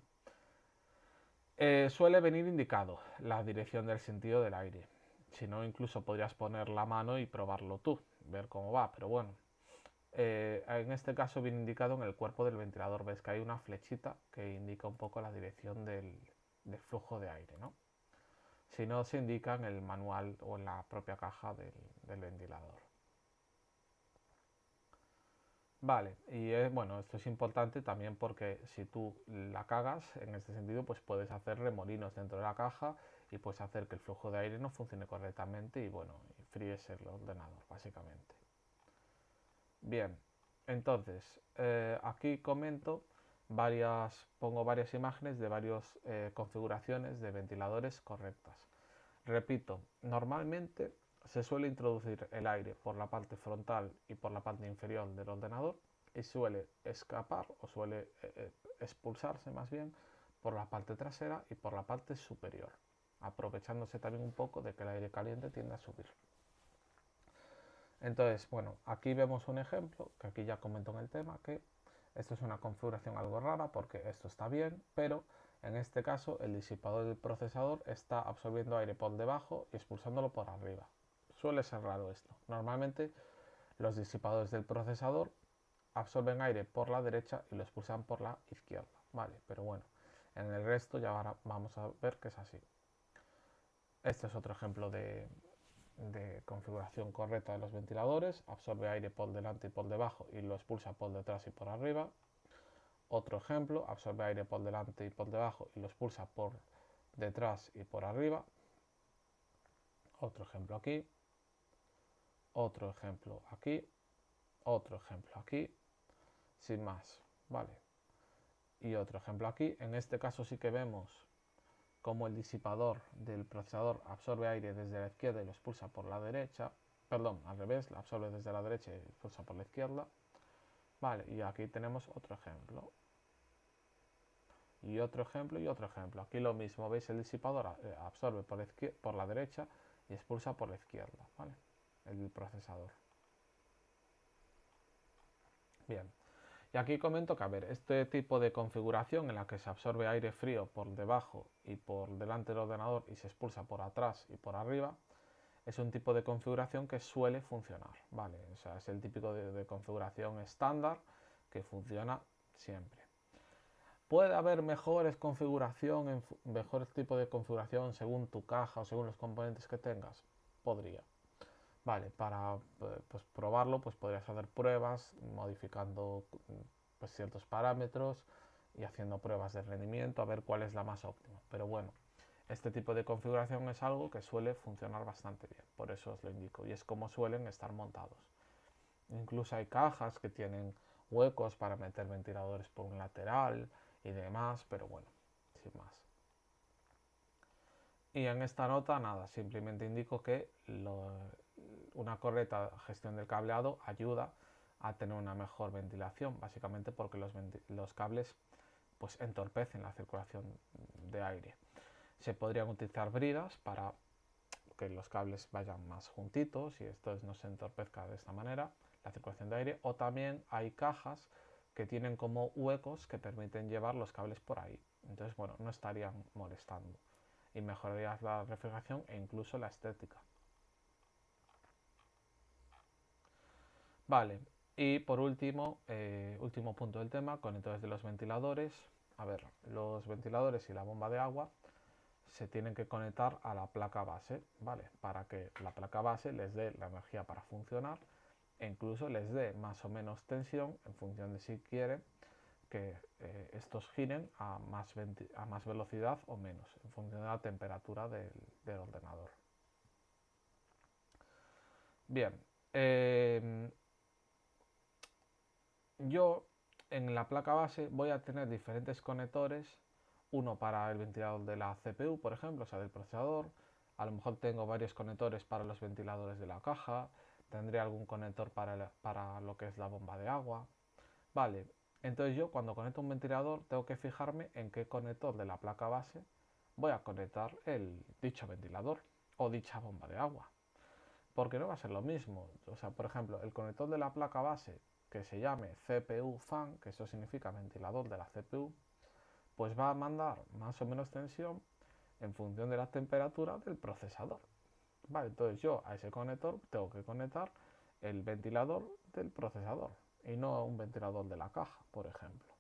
Suele venir indicado la dirección del sentido del aire. Si no, incluso podrías poner la mano y probarlo tú, ver cómo va, pero bueno. En este caso viene indicado en el cuerpo del ventilador. Ves que hay una flechita que indica un poco la dirección del flujo de aire, ¿no? Si no, se indica en el manual o en la propia caja del ventilador. Vale, y bueno, esto es importante también porque si tú la cagas en este sentido, pues puedes hacer remolinos dentro de la caja y puedes hacer que el flujo de aire no funcione correctamente y bueno, y fríes el ordenador, básicamente. Bien, entonces, aquí comento pongo varias imágenes de varias configuraciones de ventiladores correctas. Repito, normalmente se suele introducir el aire por la parte frontal y por la parte inferior del ordenador y suele escapar o suele expulsarse más bien por la parte trasera y por la parte superior, aprovechándose también un poco de que el aire caliente tiende a subir. Entonces, bueno, aquí vemos un ejemplo, que aquí ya comento en el tema, que esto es una configuración algo rara porque esto está bien, pero en este caso el disipador del procesador está absorbiendo aire por debajo y expulsándolo por arriba. Suele ser raro esto. Normalmente los disipadores del procesador absorben aire por la derecha y lo expulsan por la izquierda. Vale, pero bueno, en el resto ya ahora vamos a ver que es así. Este es otro ejemplo de configuración correcta de los ventiladores. Absorbe aire por delante y por debajo y lo expulsa por detrás y por arriba. Otro ejemplo, absorbe aire por delante y por debajo y lo expulsa por detrás y por arriba. Otro ejemplo aquí. Otro ejemplo aquí. Otro ejemplo aquí. Sin más, ¿vale? Y otro ejemplo aquí. En este caso sí que vemos cómo el disipador del procesador absorbe aire desde la izquierda y lo expulsa por la derecha. Perdón, al revés, lo absorbe desde la derecha y lo expulsa por la izquierda. Vale, y aquí tenemos otro ejemplo. Y otro ejemplo y otro ejemplo. Aquí lo mismo, ¿veis? El disipador absorbe por la derecha y expulsa por la izquierda, ¿vale? El procesador. Bien. Y aquí comento que, a ver, este tipo de configuración en la que se absorbe aire frío por debajo y por delante del ordenador y se expulsa por atrás y por arriba, es un tipo de configuración que suele funcionar, ¿vale? O sea, es el típico de configuración estándar que funciona siempre. Puede haber mejores tipos de configuración según tu caja o según los componentes que tengas. Podría. Vale, para pues, probarlo, pues podrías hacer pruebas modificando pues, ciertos parámetros y haciendo pruebas de rendimiento a ver cuál es la más óptima. Pero bueno, este tipo de configuración es algo que suele funcionar bastante bien, por eso os lo indico, y es como suelen estar montados. Incluso hay cajas que tienen huecos para meter ventiladores por un lateral y demás, pero bueno, sin más. Y en esta nota nada, simplemente indico que una correcta gestión del cableado ayuda a tener una mejor ventilación, básicamente porque los cables pues entorpecen la circulación de aire. Se podrían utilizar bridas para que los cables vayan más juntitos y esto no se entorpezca de esta manera la circulación de aire, o también hay cajas que tienen como huecos que permiten llevar los cables por ahí, entonces bueno, no estarían molestando y mejoraría la refrigeración e incluso la estética. Vale, y por último, último punto del tema, conectores de los ventiladores. A ver, los ventiladores y la bomba de agua se tienen que conectar a la placa base, ¿vale? Para que la placa base les dé la energía para funcionar e incluso les dé más o menos tensión en función de si quieren que estos giren a más velocidad o menos, en función de la temperatura del ordenador. Bien, yo en la placa base voy a tener diferentes conectores uno para el ventilador de la CPU, por ejemplo, o sea, del procesador. A lo mejor tengo varios conectores para los ventiladores de la caja. Tendré algún conector para lo que es la bomba de agua. Vale, entonces yo cuando conecto un ventilador tengo que fijarme en qué conector de la placa base voy a conectar dicho ventilador o dicha bomba de agua. Porque no va a ser lo mismo. O sea, por ejemplo, el conector de la placa base que se llame CPU fan, que eso significa ventilador de la CPU, pues va a mandar más o menos tensión en función de la temperatura del procesador. Vale, entonces yo a ese conector tengo que conectar el ventilador del procesador y no un ventilador de la caja, por ejemplo.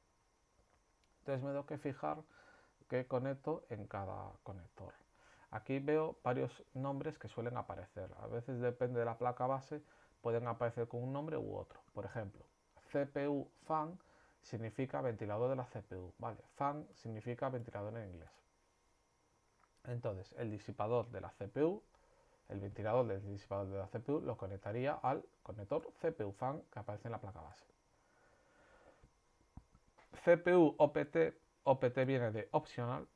Entonces me tengo que fijar qué conecto en cada conector. Aquí veo varios nombres que suelen aparecer. A veces depende de la placa base, pueden aparecer con un nombre u otro. Por ejemplo, CPU fan significa ventilador de la CPU. Vale, fan significa ventilador en inglés. Entonces, el disipador de la CPU, el ventilador del disipador de la CPU lo conectaría al conector CPU fan que aparece en la placa base. CPU OPT, OPT viene de optional,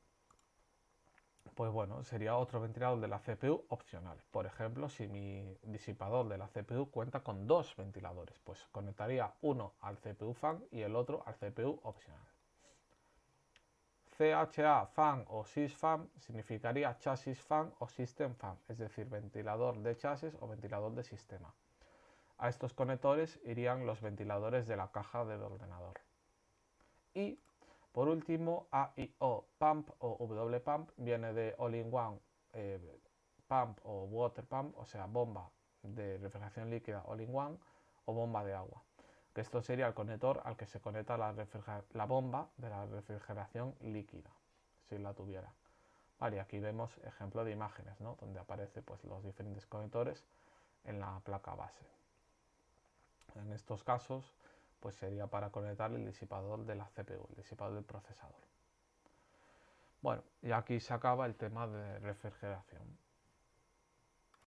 pues bueno, sería otro ventilador de la CPU opcional. Por ejemplo, si mi disipador de la CPU cuenta con dos ventiladores, pues conectaría uno al CPU fan y el otro al CPU opcional. CHA fan o sys fan significaría chassis fan o system fan, es decir, ventilador de chasis o ventilador de sistema. A estos conectores irían los ventiladores de la caja del ordenador. Y por último, AIO pump o WPump viene de All-in-One pump o water pump, o sea, bomba de refrigeración líquida All-in-One o bomba de agua. Que esto sería el conector al que se conecta la bomba de la refrigeración líquida, si la tuviera. Vale, aquí vemos ejemplo de imágenes, ¿no? Donde aparecen pues, los diferentes conectores en la placa base. En estos casos, pues sería para conectar el disipador de la CPU, el disipador del procesador. Bueno, y aquí se acaba el tema de refrigeración.